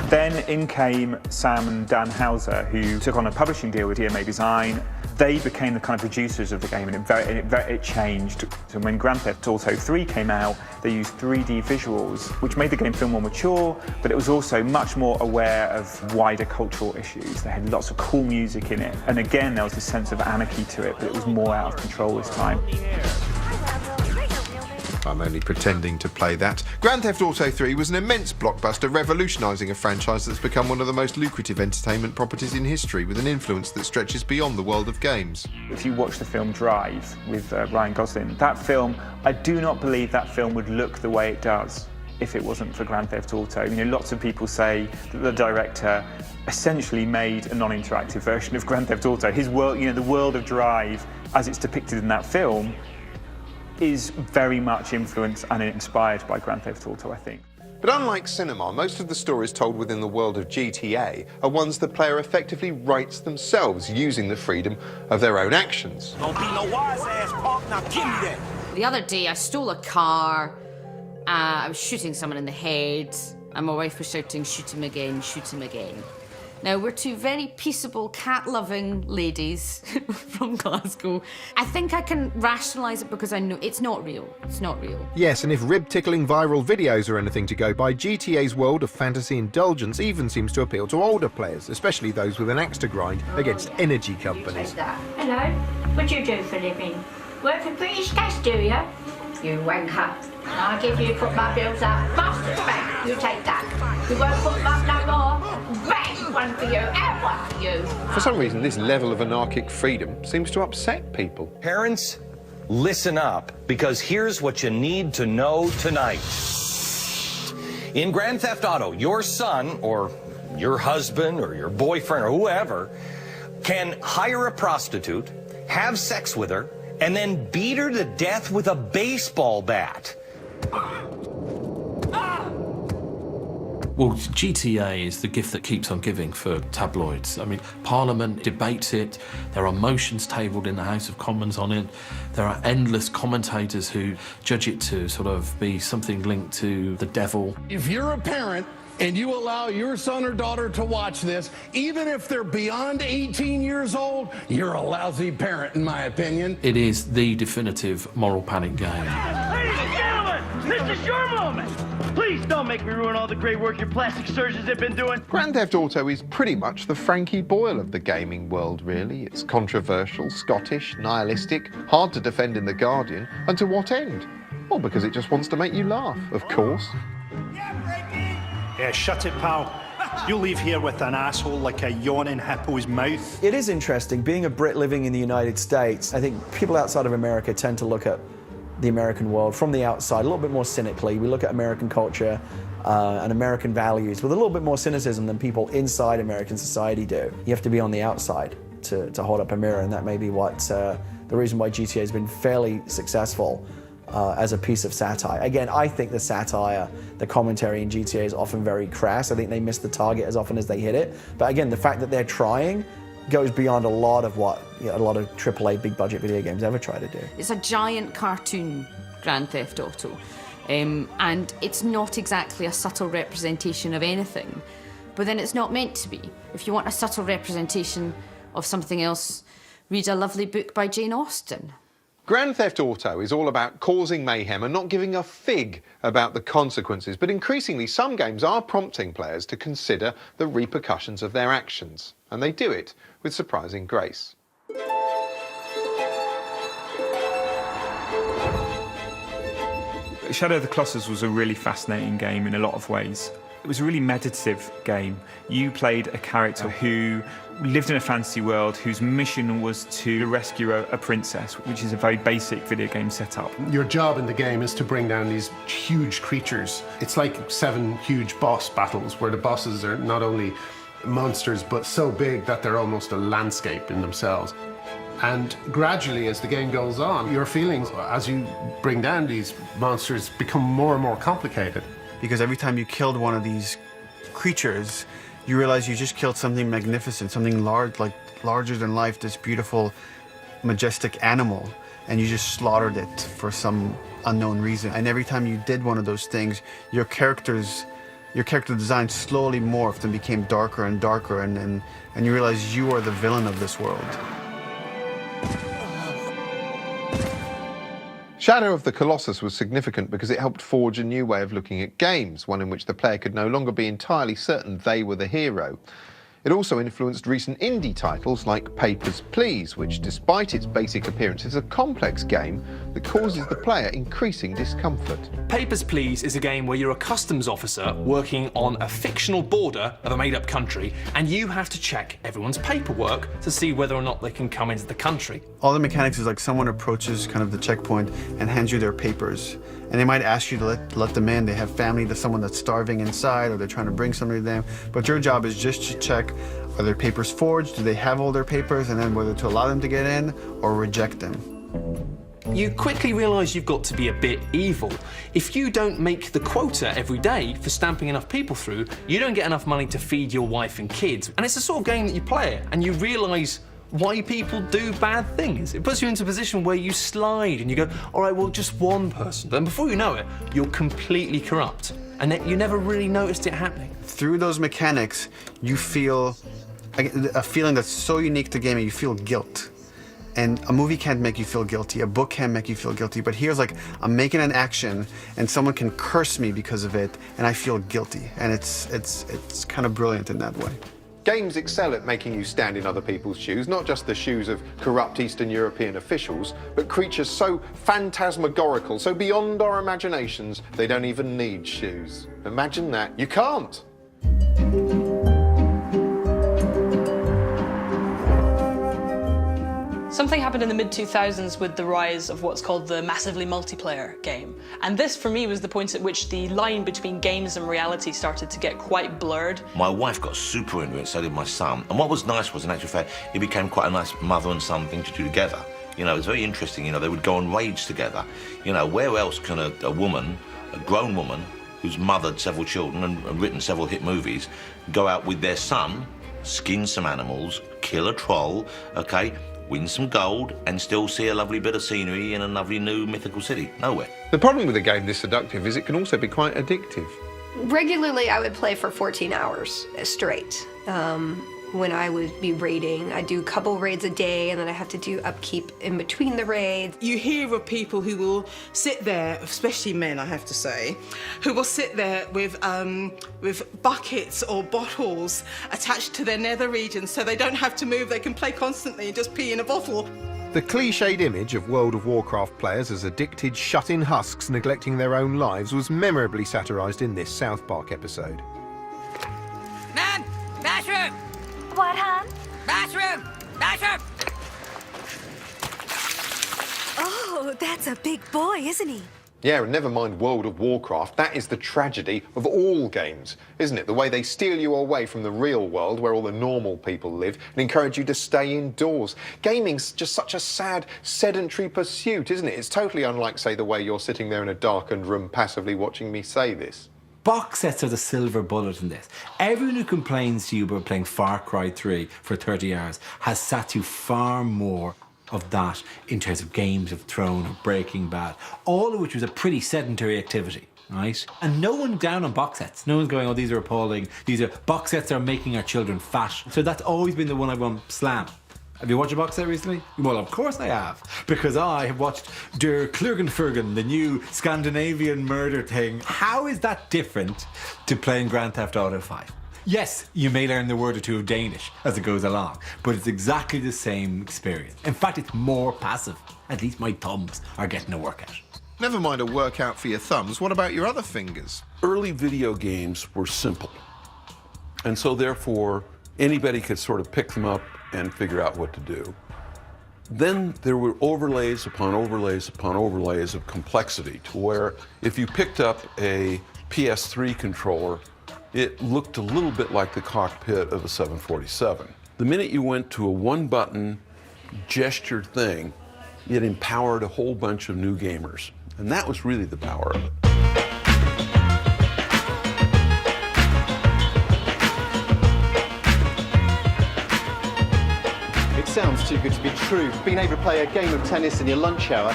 Then in came Sam and Dan Hauser, who took on a publishing deal with DMA Design. They became the kind of producers of the game, and it changed. So when Grand Theft Auto 3 came out, they used 3D visuals, which made the game feel more mature, but it was also much more aware of wider cultural issues. They had lots of cool music in it, and again, there was a sense of anarchy to it, but it was more out of control this time. I'm only pretending to play that. Grand Theft Auto 3 was an immense blockbuster, revolutionising a franchise that's become one of the most lucrative entertainment properties in history, with an influence that stretches beyond the world of games. If you watch the film Drive with Ryan Gosling, that film, I do not believe that film would look the way it does if it wasn't for Grand Theft Auto. You know, lots of people say that the director essentially made a non-interactive version of Grand Theft Auto. His world, you know, the world of Drive, as it's depicted in that film, is very much influenced and inspired by Grand Theft Auto, I think. But unlike cinema, most of the stories told within the world of GTA are ones the player effectively writes themselves, using the freedom of their own actions. Don't be no wise-ass punk, now give me that. The other day I stole a car, I was shooting someone in the head, and my wife was shouting, "Shoot him again, shoot him again." Now, we're two very peaceable, cat-loving ladies from Glasgow. I think I can rationalise it because I know it's not real. It's not real. Yes, and if rib-tickling viral videos are anything to go by, GTA's world of fantasy indulgence even seems to appeal to older players, especially those with an axe to grind against energy companies. Hello, what do you do for a living? Work for British Gas, do you? You wanker. I'll give you to put my bills up. Master's back, you take that. You won't put them up no more. Bang! One for you and one for you. For some reason, this level of anarchic freedom seems to upset people. Parents, listen up, because here's what you need to know tonight. In Grand Theft Auto, your son, or your husband, or your boyfriend, or whoever, can hire a prostitute, have sex with her, and then beat her to death with a baseball bat. Well, GTA is the gift that keeps on giving for tabloids. I mean, Parliament debates it, there are motions tabled in the House of Commons on it, there are endless commentators who judge it to sort of be something linked to the devil. If you're a parent and you allow your son or daughter to watch this, even if they're beyond 18 years old, you're a lousy parent, in my opinion. It is the definitive moral panic game. Ladies and gentlemen, this is your moment. Please don't make me ruin all the great work your plastic surgeons have been doing. Grand Theft Auto is pretty much the Frankie Boyle of the gaming world, really. It's controversial, Scottish, nihilistic, hard to defend in The Guardian, and to what end? Well, because it just wants to make you laugh, of course. Yeah, shut it, pal. You'll leave here with an asshole like a yawning hippo's mouth. It is interesting, being a Brit living in the United States, I think people outside of America tend to look at the American world from the outside a little bit more cynically. We look at American culture and American values with a little bit more cynicism than people inside American society do. You have to be on the outside to hold up a mirror, and that may be what the reason why GTA has been fairly successful as a piece of satire. Again, I think the satire, the commentary in GTA is often very crass. I think they miss the target as often as they hit it. But again, the fact that they're trying goes beyond a lot of what a lot of AAA big budget video games ever try to do. It's a giant cartoon, Grand Theft Auto, and it's not exactly a subtle representation of anything, but then it's not meant to be. If you want a subtle representation of something else, read a lovely book by Jane Austen. Grand Theft Auto is all about causing mayhem and not giving a fig about the consequences, but increasingly some games are prompting players to consider the repercussions of their actions, and they do it with surprising grace. Shadow of the Colossus was a really fascinating game in a lot of ways. It was a really meditative game. You played a character who lived in a fantasy world whose mission was to rescue a princess, which is a very basic video game setup. Your job in the game is to bring down these huge creatures. It's like 7 huge boss battles where the bosses are not only monsters but so big that they're almost a landscape in themselves. And gradually, as the game goes on, your feelings as you bring down these monsters become more and more complicated. Because every time you killed one of these creatures, you realize you just killed something magnificent, something large, like larger than life, this beautiful, majestic animal, and you just slaughtered it for some unknown reason. And every time you did one of those things, your character design slowly morphed and became darker and darker, and you realize you are the villain of this world. Shadow of the Colossus was significant because it helped forge a new way of looking at games, one in which the player could no longer be entirely certain they were the hero. It also influenced recent indie titles like Papers, Please, which, despite its basic appearance, is a complex game that causes the player increasing discomfort. Papers, Please is a game where you're a customs officer working on a fictional border of a made-up country, and you have to check everyone's paperwork to see whether or not they can come into the country. All the mechanics is like someone approaches kind of the checkpoint and hands you their papers. And they might ask you to let them in. They have family, there's someone that's starving inside, or they're trying to bring somebody to them. But your job is just to check, are their papers forged? Do they have all their papers? And then whether to allow them to get in or reject them. You quickly realise you've got to be a bit evil. If you don't make the quota every day for stamping enough people through, you don't get enough money to feed your wife and kids. And it's the sort of game that you play it, and you realise why people do bad things. It puts you into a position where you slide and you go, all right, well, just one person. But then before you know it, you're completely corrupt. And you never really noticed it happening. Through those mechanics, you feel a feeling that's so unique to gaming, you feel guilt. And a movie can't make you feel guilty, a book can't make you feel guilty, but here's like, I'm making an action and someone can curse me because of it, and I feel guilty. And it's kind of brilliant in that way. Games excel at making you stand in other people's shoes, not just the shoes of corrupt Eastern European officials, but creatures so phantasmagorical, so beyond our imaginations, they don't even need shoes. Imagine that. You can't. Something happened in the mid-2000s with the rise of what's called the massively multiplayer game. And this, for me, was the point at which the line between games and reality started to get quite blurred. My wife got super into it, so did my son. And what was nice was, in actual fact, it became quite a nice mother and son thing to do together. You know, it was very interesting. You know, they would go on raids together. You know, where else can a woman, a grown woman, who's mothered several children and written several hit movies, go out with their son, skin some animals, kill a troll, okay, win some gold, and still see a lovely bit of scenery in a lovely new mythical city? Nowhere. The problem with a game this seductive is it can also be quite addictive. Regularly, I would play for 14 hours straight. When I would be raiding, I do a couple raids a day, and then I have to do upkeep in between the raids. You hear of people who will sit there, especially men, I have to say, who will sit there with buckets or bottles attached to their nether regions, so they don't have to move. They can play constantly and just pee in a bottle. The cliched image of World of Warcraft players as addicted, shut-in husks neglecting their own lives was memorably satirised in this South Park episode. Man, bathroom! What, hon? Bathroom! Bathroom! Oh, that's a big boy, isn't he? Yeah, and never mind World of Warcraft, that is the tragedy of all games, isn't it? The way they steal you away from the real world where all the normal people live and encourage you to stay indoors. Gaming's just such a sad, sedentary pursuit, isn't it? It's totally unlike, say, the way you're sitting there in a darkened room passively watching me say this. Box sets are the silver bullet in this. Everyone who complains to you about playing Far Cry 3 for 30 hours has sat through far more of that in terms of Games of Thrones or Breaking Bad, all of which was a pretty sedentary activity, right? And no one down on box sets. No one's going, oh, these are appalling. Box sets are making our children fat. So that's always been the one I want slam. Have you watched a box set recently? Well, of course I have, because I have watched Der Klugenfergen, the new Scandinavian murder thing. How is that different to playing Grand Theft Auto 5? Yes, you may learn the word or two of Danish as it goes along, but it's exactly the same experience. In fact, it's more passive. At least my thumbs are getting a workout. Never mind a workout for your thumbs, what about your other fingers? Early video games were simple. And so therefore, anybody could sort of pick them up and figure out what to do. Then there were overlays upon overlays upon overlays of complexity to where if you picked up a PS3 controller, it looked a little bit like the cockpit of a 747. The minute you went to a one-button gestured thing, it empowered a whole bunch of new gamers. And that was really the power of it. It sounds too good to be true. Being able to play a game of tennis in your lunch hour,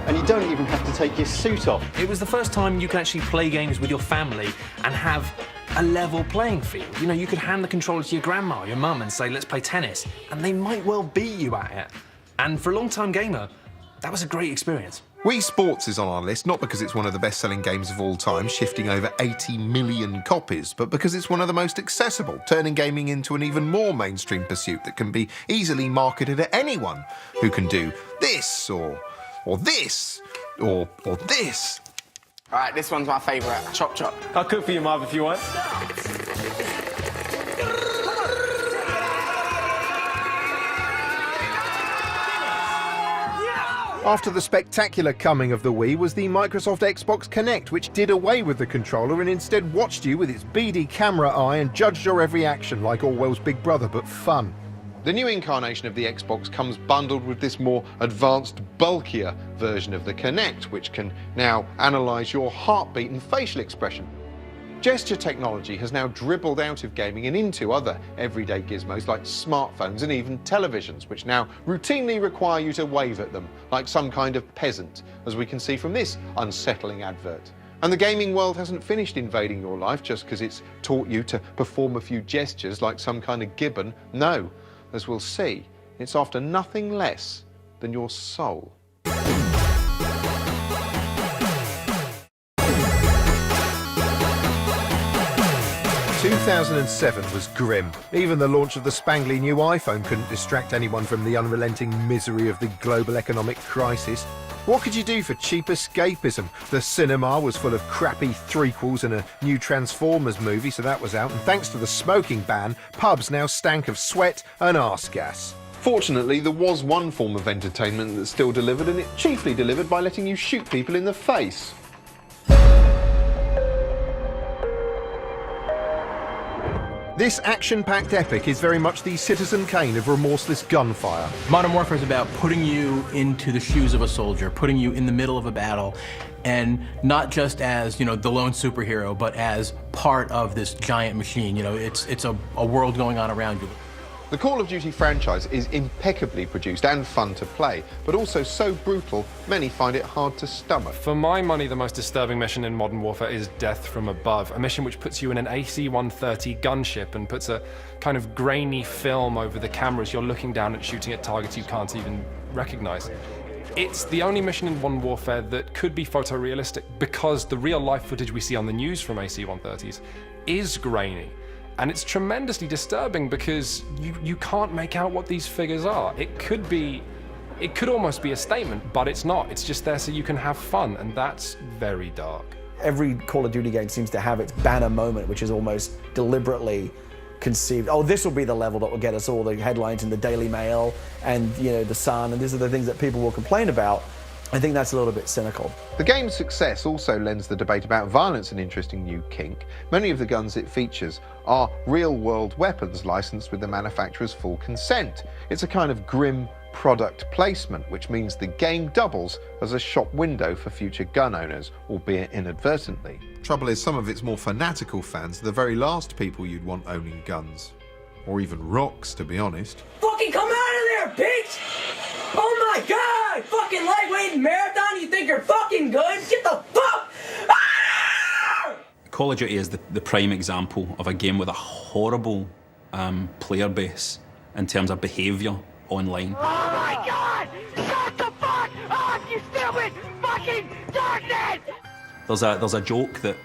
and you don't even have to take your suit off. It was the first time you could actually play games with your family and have a level playing field. You know, you could hand the controller to your grandma or your mum and say, let's play tennis, and they might well beat you at it. And for a long-time gamer, that was a great experience. Wii Sports is on our list, not because it's one of the best-selling games of all time, shifting over 80 million copies, but because it's one of the most accessible, turning gaming into an even more mainstream pursuit that can be easily marketed at anyone who can do this, or this, or this. Right, this one's my favourite. Chop chop. I'll cook for you, Marv, if you want. After the spectacular coming of the Wii was the Microsoft Xbox Kinect, which did away with the controller and instead watched you with its beady camera eye and judged your every action like Orwell's Big Brother, but fun. The new incarnation of the Xbox comes bundled with this more advanced, bulkier version of the Kinect, which can now analyse your heartbeat and facial expression. Gesture technology has now dribbled out of gaming and into other everyday gizmos like smartphones and even televisions, which now routinely require you to wave at them like some kind of peasant, as we can see from this unsettling advert. And the gaming world hasn't finished invading your life just because it's taught you to perform a few gestures like some kind of gibbon. No, as we'll see, it's after nothing less than your soul. 2007 was grim. Even the launch of the spangly new iPhone couldn't distract anyone from the unrelenting misery of the global economic crisis. What could you do for cheap escapism? The cinema was full of crappy threequels and a new Transformers movie, so that was out. And thanks to the smoking ban, pubs now stank of sweat and arse gas. Fortunately, there was one form of entertainment that still delivered, and it chiefly delivered by letting you shoot people in the face. This action-packed epic is very much the Citizen Kane of remorseless gunfire. Modern Warfare is about putting you into the shoes of a soldier, putting you in the middle of a battle, and not just as, you know, the lone superhero, but as part of this giant machine. You know, it's a world going on around you. The Call of Duty franchise is impeccably produced and fun to play, but also so brutal, many find it hard to stomach. For my money, the most disturbing mission in Modern Warfare is Death from Above, a mission which puts you in an AC-130 gunship and puts a kind of grainy film over the cameras. You're looking down and shooting at targets you can't even recognize. It's the only mission in Modern Warfare that could be photorealistic because the real-life footage we see on the news from AC-130s is grainy. And it's tremendously disturbing because you can't make out what these figures are. It could almost be a statement, but it's not. It's just there so you can have fun, and that's very dark. Every Call of Duty game seems to have its banner moment, which is almost deliberately conceived. Oh, this will be the level that will get us all the headlines in the Daily Mail and, you know, the Sun, and these are the things that people will complain about. I think that's a little bit cynical. The game's success also lends the debate about violence an interesting new kink. Many of the guns it features are real-world weapons licensed with the manufacturer's full consent. It's a kind of grim product placement, which means the game doubles as a shop window for future gun owners, albeit inadvertently. Trouble is, some of its more fanatical fans are the very last people you'd want owning guns. Or even rocks, to be honest. Fucking come out of there, bitch! Oh my god! Fucking lightweight marathon, you think you're fucking good? Get the fuck! Ah! Call of Duty is the prime example of a game with a horrible player base in terms of behaviour online. Oh my god! Shut the fuck up, you stupid fucking darkness! There's a joke that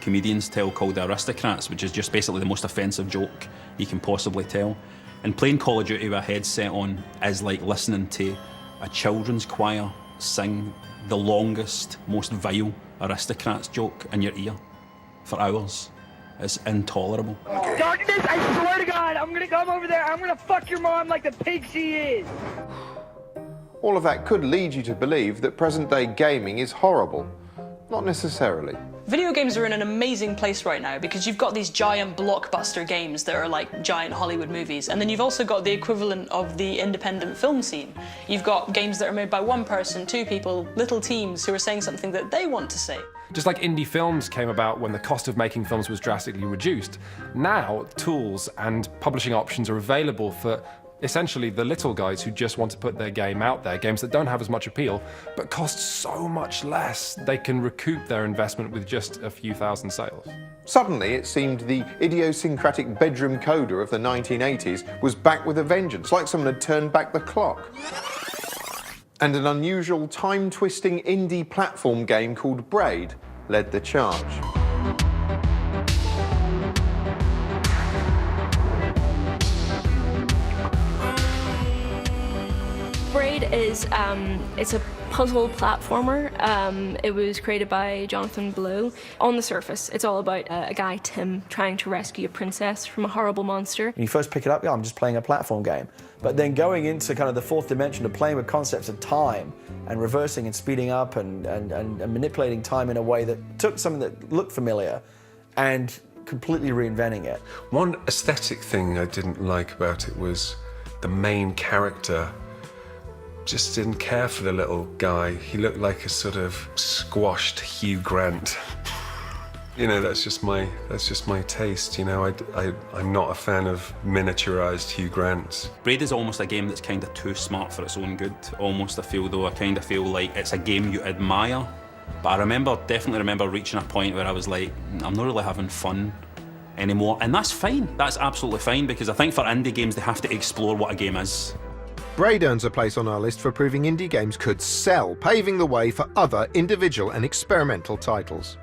comedians tell called the Aristocrats, which is just basically the most offensive joke you can possibly tell. And playing Call of Duty with a headset on is like listening to a children's choir sing the longest, most vile aristocrats joke in your ear for hours. It's intolerable. Darkness, I swear to God, I'm gonna come over there, I'm gonna fuck your mom like the pig she is. All of that could lead you to believe that present-day gaming is horrible. Not necessarily. Video games are in an amazing place right now because you've got these giant blockbuster games that are like giant Hollywood movies, and then you've also got the equivalent of the independent film scene. You've got games that are made by one person, two people, little teams who are saying something that they want to say. Just like indie films came about when the cost of making films was drastically reduced, now tools and publishing options are available for essentially the little guys who just want to put their game out there, games that don't have as much appeal, but cost so much less. They can recoup their investment with just a few thousand sales. Suddenly, it seemed the idiosyncratic bedroom coder of the 1980s was back with a vengeance, like someone had turned back the clock. And an unusual time-twisting indie platform game called Braid led the charge. Braid is it's a puzzle platformer. It was created by Jonathan Blow. On the surface, it's all about a guy, Tim, trying to rescue a princess from a horrible monster. When you first pick it up, yeah, I'm just playing a platform game. But then going into kind of the fourth dimension of playing with concepts of time and reversing and speeding up and manipulating time in a way that took something that looked familiar and completely reinventing it. One aesthetic thing I didn't like about it was the main character just didn't care for the little guy. He looked like a sort of squashed Hugh Grant. You know, that's just my taste. You know, I'm not a fan of miniaturized Hugh Grants. Braid is almost a game that's kind of too smart for its own good. Almost, I kind of feel like it's a game you admire. But I definitely remember reaching a point where I was like, I'm not really having fun anymore. And that's fine. That's absolutely fine, because I think for indie games, they have to explore what a game is. Braid earns a place on our list for proving indie games could sell, paving the way for other individual and experimental titles.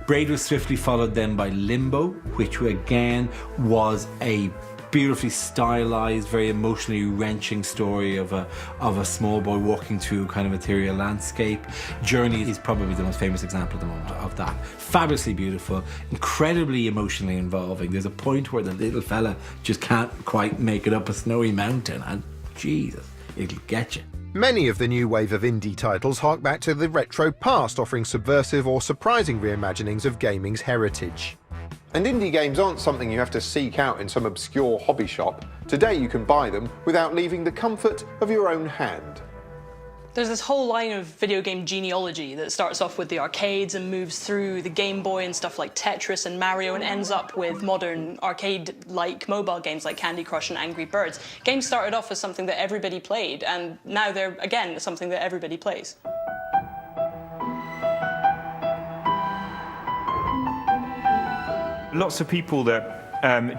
Braid was swiftly followed then by Limbo, which again was a beautifully stylized, very emotionally wrenching story of a small boy walking through a kind of ethereal landscape. Journey is probably the most famous example at the moment of that. Fabulously beautiful, incredibly emotionally involving. There's a point where the little fella just can't quite make it up a snowy mountain, and Jesus, it'll get you. Many of the new wave of indie titles hark back to the retro past, offering subversive or surprising reimaginings of gaming's heritage. And indie games aren't something you have to seek out in some obscure hobby shop. Today you can buy them without leaving the comfort of your own hand. There's this whole line of video game genealogy that starts off with the arcades and moves through the Game Boy and stuff like Tetris and Mario and ends up with modern arcade-like mobile games like Candy Crush and Angry Birds. Games started off as something that everybody played, and now they're, again, something that everybody plays. Lots of people that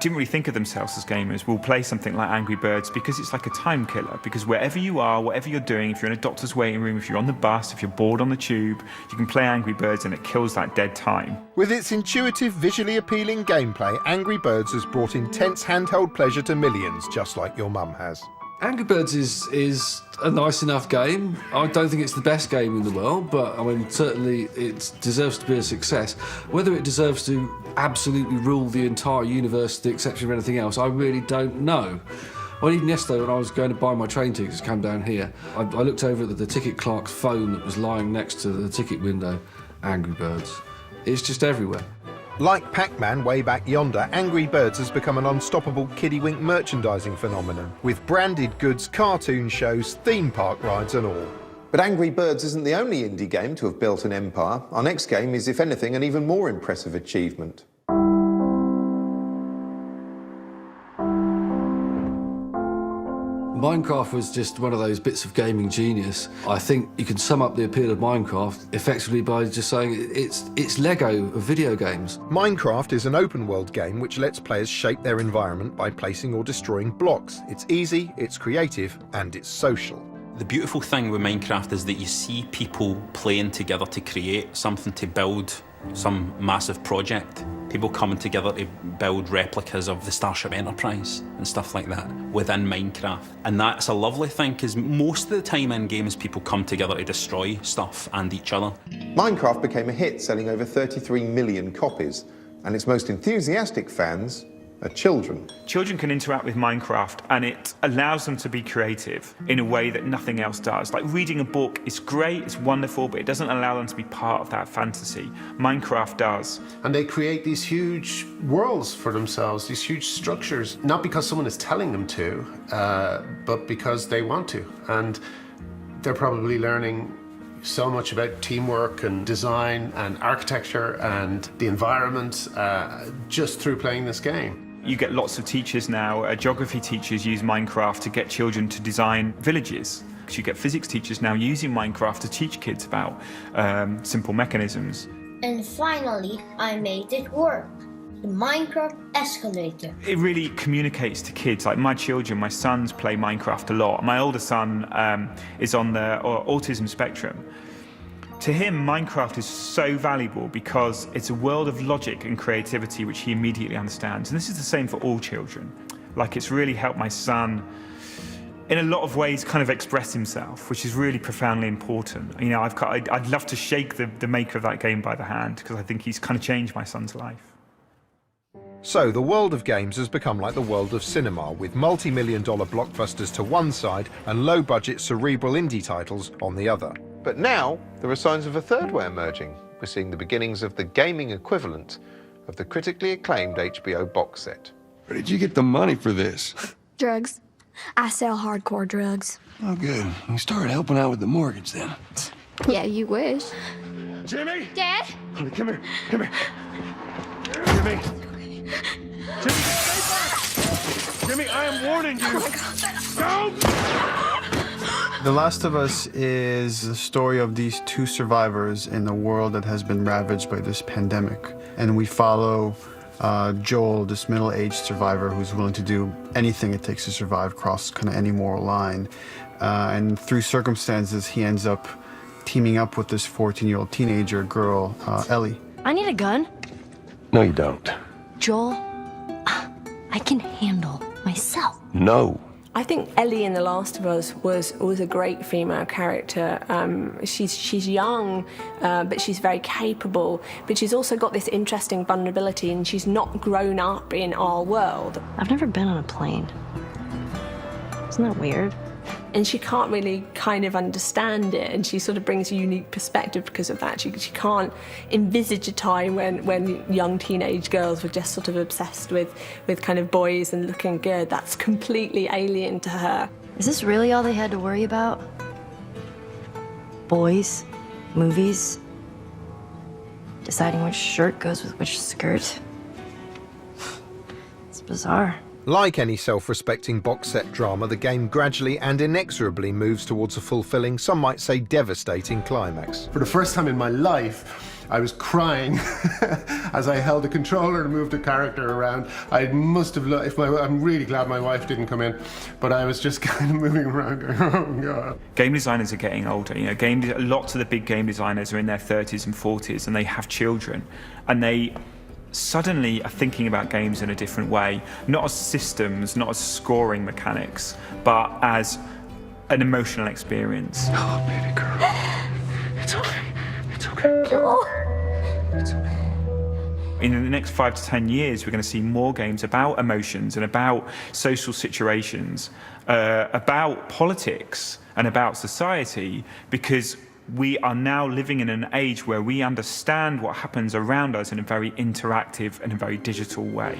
didn't really think of themselves as gamers will play something like Angry Birds because it's like a time killer, because wherever you are, whatever you're doing, if you're in a doctor's waiting room, if you're on the bus, if you're bored on the tube, you can play Angry Birds and it kills that dead time. With its intuitive, visually appealing gameplay, Angry Birds has brought intense handheld pleasure to millions, just like your mum has. Angry Birds is a nice enough game. I don't think it's the best game in the world, but I mean, certainly it deserves to be a success. Whether it deserves to absolutely rule the entire universe to the exception of anything else, I really don't know. Well, even yesterday when I was going to buy my train tickets to come down here, I looked over at the ticket clerk's phone that was lying next to the ticket window. Angry Birds. It's just everywhere. Like Pac-Man way back yonder, Angry Birds has become an unstoppable kiddie-wink merchandising phenomenon, with branded goods, cartoon shows, theme park rides and all. But Angry Birds isn't the only indie game to have built an empire. Our next game is, if anything, an even more impressive achievement. Minecraft was just one of those bits of gaming genius. I think you can sum up the appeal of Minecraft effectively by just saying it's Lego of video games. Minecraft is an open-world game which lets players shape their environment by placing or destroying blocks. It's easy, it's creative, and it's social. The beautiful thing with Minecraft is that you see people playing together to create something, to build some massive project. people coming together to build replicas of the Starship Enterprise and stuff like that within Minecraft. And that's a lovely thing, because most of the time in games people come together to destroy stuff and each other. Minecraft became a hit, selling over 33 million copies, and its most enthusiastic fans are children. Children can interact with Minecraft and it allows them to be creative in a way that nothing else does. Like reading a book is great, it's wonderful, but it doesn't allow them to be part of that fantasy. Minecraft does. And they create these huge worlds for themselves, these huge structures, not because someone is telling them to, but because they want to. And they're probably learning so much about teamwork and design and architecture and the environment just through playing this game. You get lots of teachers now, geography teachers use Minecraft to get children to design villages. You get physics teachers now using Minecraft to teach kids about simple mechanisms. And finally, I made it work. The Minecraft escalator. It really communicates to kids. Like my children, my sons play Minecraft a lot. My older son is on the autism spectrum. To him, Minecraft is so valuable because it's a world of logic and creativity which he immediately understands. And this is the same for all children. Like it's really helped my son in a lot of ways kind of express himself, which is really profoundly important. You know, I'd love to shake the maker of that game by the hand because I think he's kind of changed my son's life. So the world of games has become like the world of cinema, with multi-million-dollar blockbusters to one side and low-budget cerebral indie titles on the other. But now there are signs of a third way emerging. We're seeing the beginnings of the gaming equivalent of the critically acclaimed HBO box set. Where did you get the money for this? Drugs. I sell hardcore drugs. Oh, good. You started helping out with the mortgage then. Yeah, you wish. Jimmy! Dad? Honey, come here. Come here. Jimmy! Jimmy, stay back! Jimmy, I am warning you! Don't! The Last of Us is the story of these two survivors in a world that has been ravaged by this pandemic. And we follow Joel, this middle-aged survivor who's willing to do anything it takes to survive, cross kind of any moral line. And through circumstances, he ends up teaming up with this 14-year-old teenager girl, Ellie. I need a gun. No, you don't. Joel, I can handle myself. No. I think Ellie in The Last of Us was a great female character. She's young, but she's very capable, but she's also got this interesting vulnerability, and she's not grown up in our world. I've never been on a plane. Isn't that weird? And she can't really kind of understand it, and she sort of brings a unique perspective because of that. She can't envisage a time when young teenage girls were just sort of obsessed with kind of boys and looking good. That's completely alien to her. Is this really all they had to worry about? Boys, movies, deciding which shirt goes with which skirt. It's bizarre. Like any self-respecting box set drama, the game gradually and inexorably moves towards a fulfilling, some might say devastating climax. For the first time in my life, I was crying as I held the controller and moved the character around. I must have I'm really glad my wife didn't come in, but I was just kind of moving around going, oh God. Game designers are getting older. You know, lots of the big game designers are in their 30s and 40s, and they have children, and they suddenly are thinking about games in a different way, not as systems, not as scoring mechanics, but as an emotional experience. Oh, baby girl. It's okay. It's okay. It's okay. In the next 5 to 10 years, we're going to see more games about emotions and about social situations, about politics and about society, because we are now living in an age where we understand what happens around us in a very interactive and a very digital way.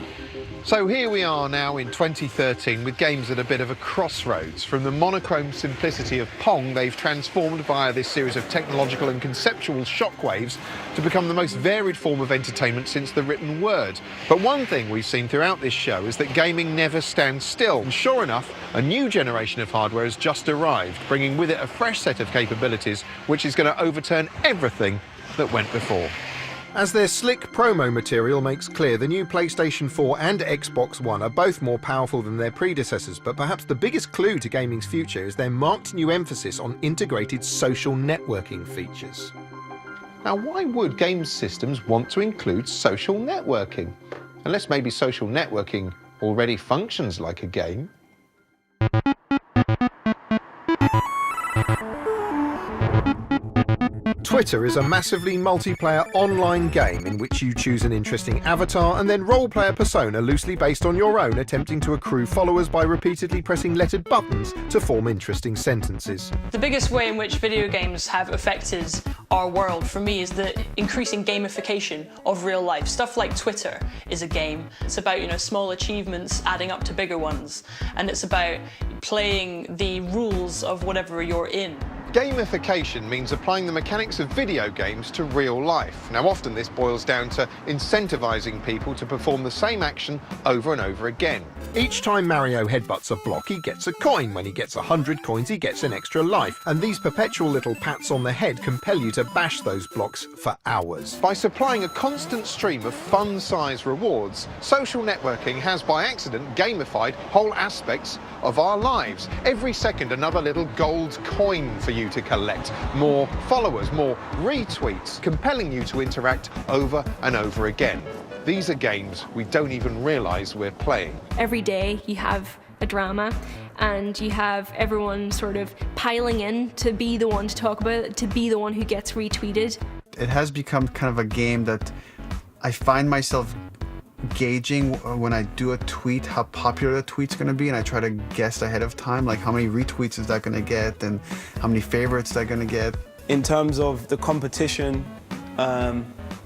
So here we are now in 2013 with games at a bit of a crossroads. From the monochrome simplicity of Pong, they've transformed via this series of technological and conceptual shockwaves to become the most varied form of entertainment since the written word. But one thing we've seen throughout this show is that gaming never stands still. And sure enough, a new generation of hardware has just arrived, bringing with it a fresh set of capabilities which is going to overturn everything that went before. As their slick promo material makes clear, the new PlayStation 4 and Xbox One are both more powerful than their predecessors, but perhaps the biggest clue to gaming's future is their marked new emphasis on integrated social networking features. Now, why would game systems want to include social networking? Unless maybe social networking already functions like a game. Twitter is a massively multiplayer online game in which you choose an interesting avatar and then role-play a persona loosely based on your own, attempting to accrue followers by repeatedly pressing lettered buttons to form interesting sentences. The biggest way in which video games have affected our world for me is the increasing gamification of real life. Stuff like Twitter is a game. It's about, small achievements adding up to bigger ones, and it's about playing the rules of whatever you're in. Gamification means applying the mechanics of video games to real life. Now, often this boils down to incentivizing people to perform the same action over and over again. Each time Mario headbutts a block, he gets a coin. When he gets 100 coins, he gets an extra life. And these perpetual little pats on the head compel you to bash those blocks for hours. By supplying a constant stream of fun-sized rewards, social networking has by accident gamified whole aspects of our lives. Every second, another little gold coin for you to collect. More followers, more retweets, compelling you to interact over and over again. These are games we don't even realise we're playing. Every day you have a drama and you have everyone sort of piling in to be the one to talk about it, to be the one who gets retweeted. It has become kind of a game that I find myself gauging when I do a tweet how popular the tweet's going to be, and I try to guess ahead of time, like how many retweets is that going to get and how many favorites they're going to get. In terms of the competition,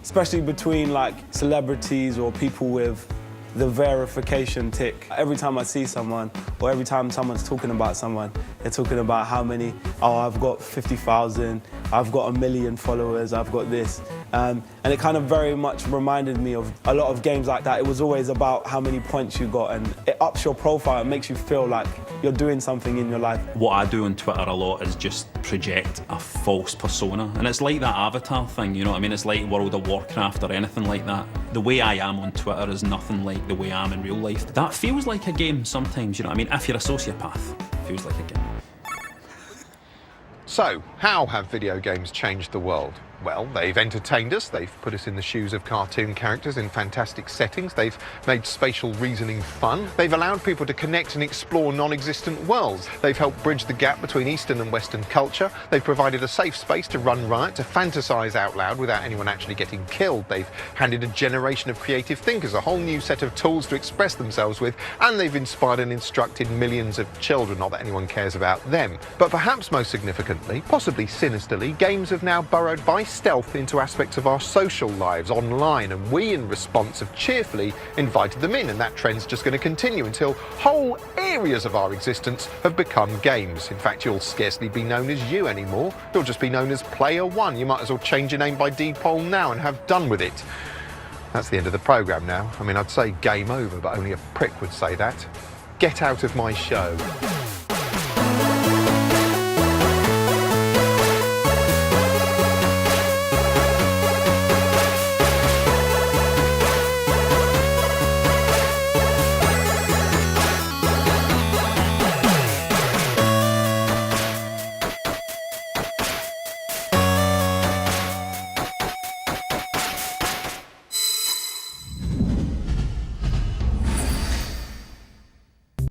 especially between like celebrities or people with the verification tick. Every time I see someone, or every time someone's talking about someone, they're talking about how many, oh, I've got 50,000, I've got 1 million followers, I've got this. And it kind of very much reminded me of a lot of games like that. It was always about how many points you got, and it ups your profile and makes you feel like you're doing something in your life. What I do on Twitter a lot is just project a false persona. And it's like that avatar thing, you know what I mean? It's like World of Warcraft or anything like that. The way I am on Twitter is nothing like the way I am in real life. That feels like a game sometimes, you know what I mean? If you're a sociopath, it feels like a game. So, how have video games changed the world? Well, they've entertained us, they've put us in the shoes of cartoon characters in fantastic settings, they've made spatial reasoning fun, they've allowed people to connect and explore non-existent worlds, they've helped bridge the gap between Eastern and Western culture, they've provided a safe space to run riot, to fantasise out loud without anyone actually getting killed, they've handed a generation of creative thinkers a whole new set of tools to express themselves with, and they've inspired and instructed millions of children, not that anyone cares about them. But perhaps most significantly, possibly sinisterly, games have now burrowed by stealth into aspects of our social lives online, and we in response have cheerfully invited them in, and that trend's just going to continue until whole areas of our existence have become games. In fact, you'll scarcely be known as you anymore, you'll just be known as Player One. You might as well change your name by deed-poll now and have done with it. That's the end of the programme now. I mean, I'd say game over, but only a prick would say that. Get out of my show.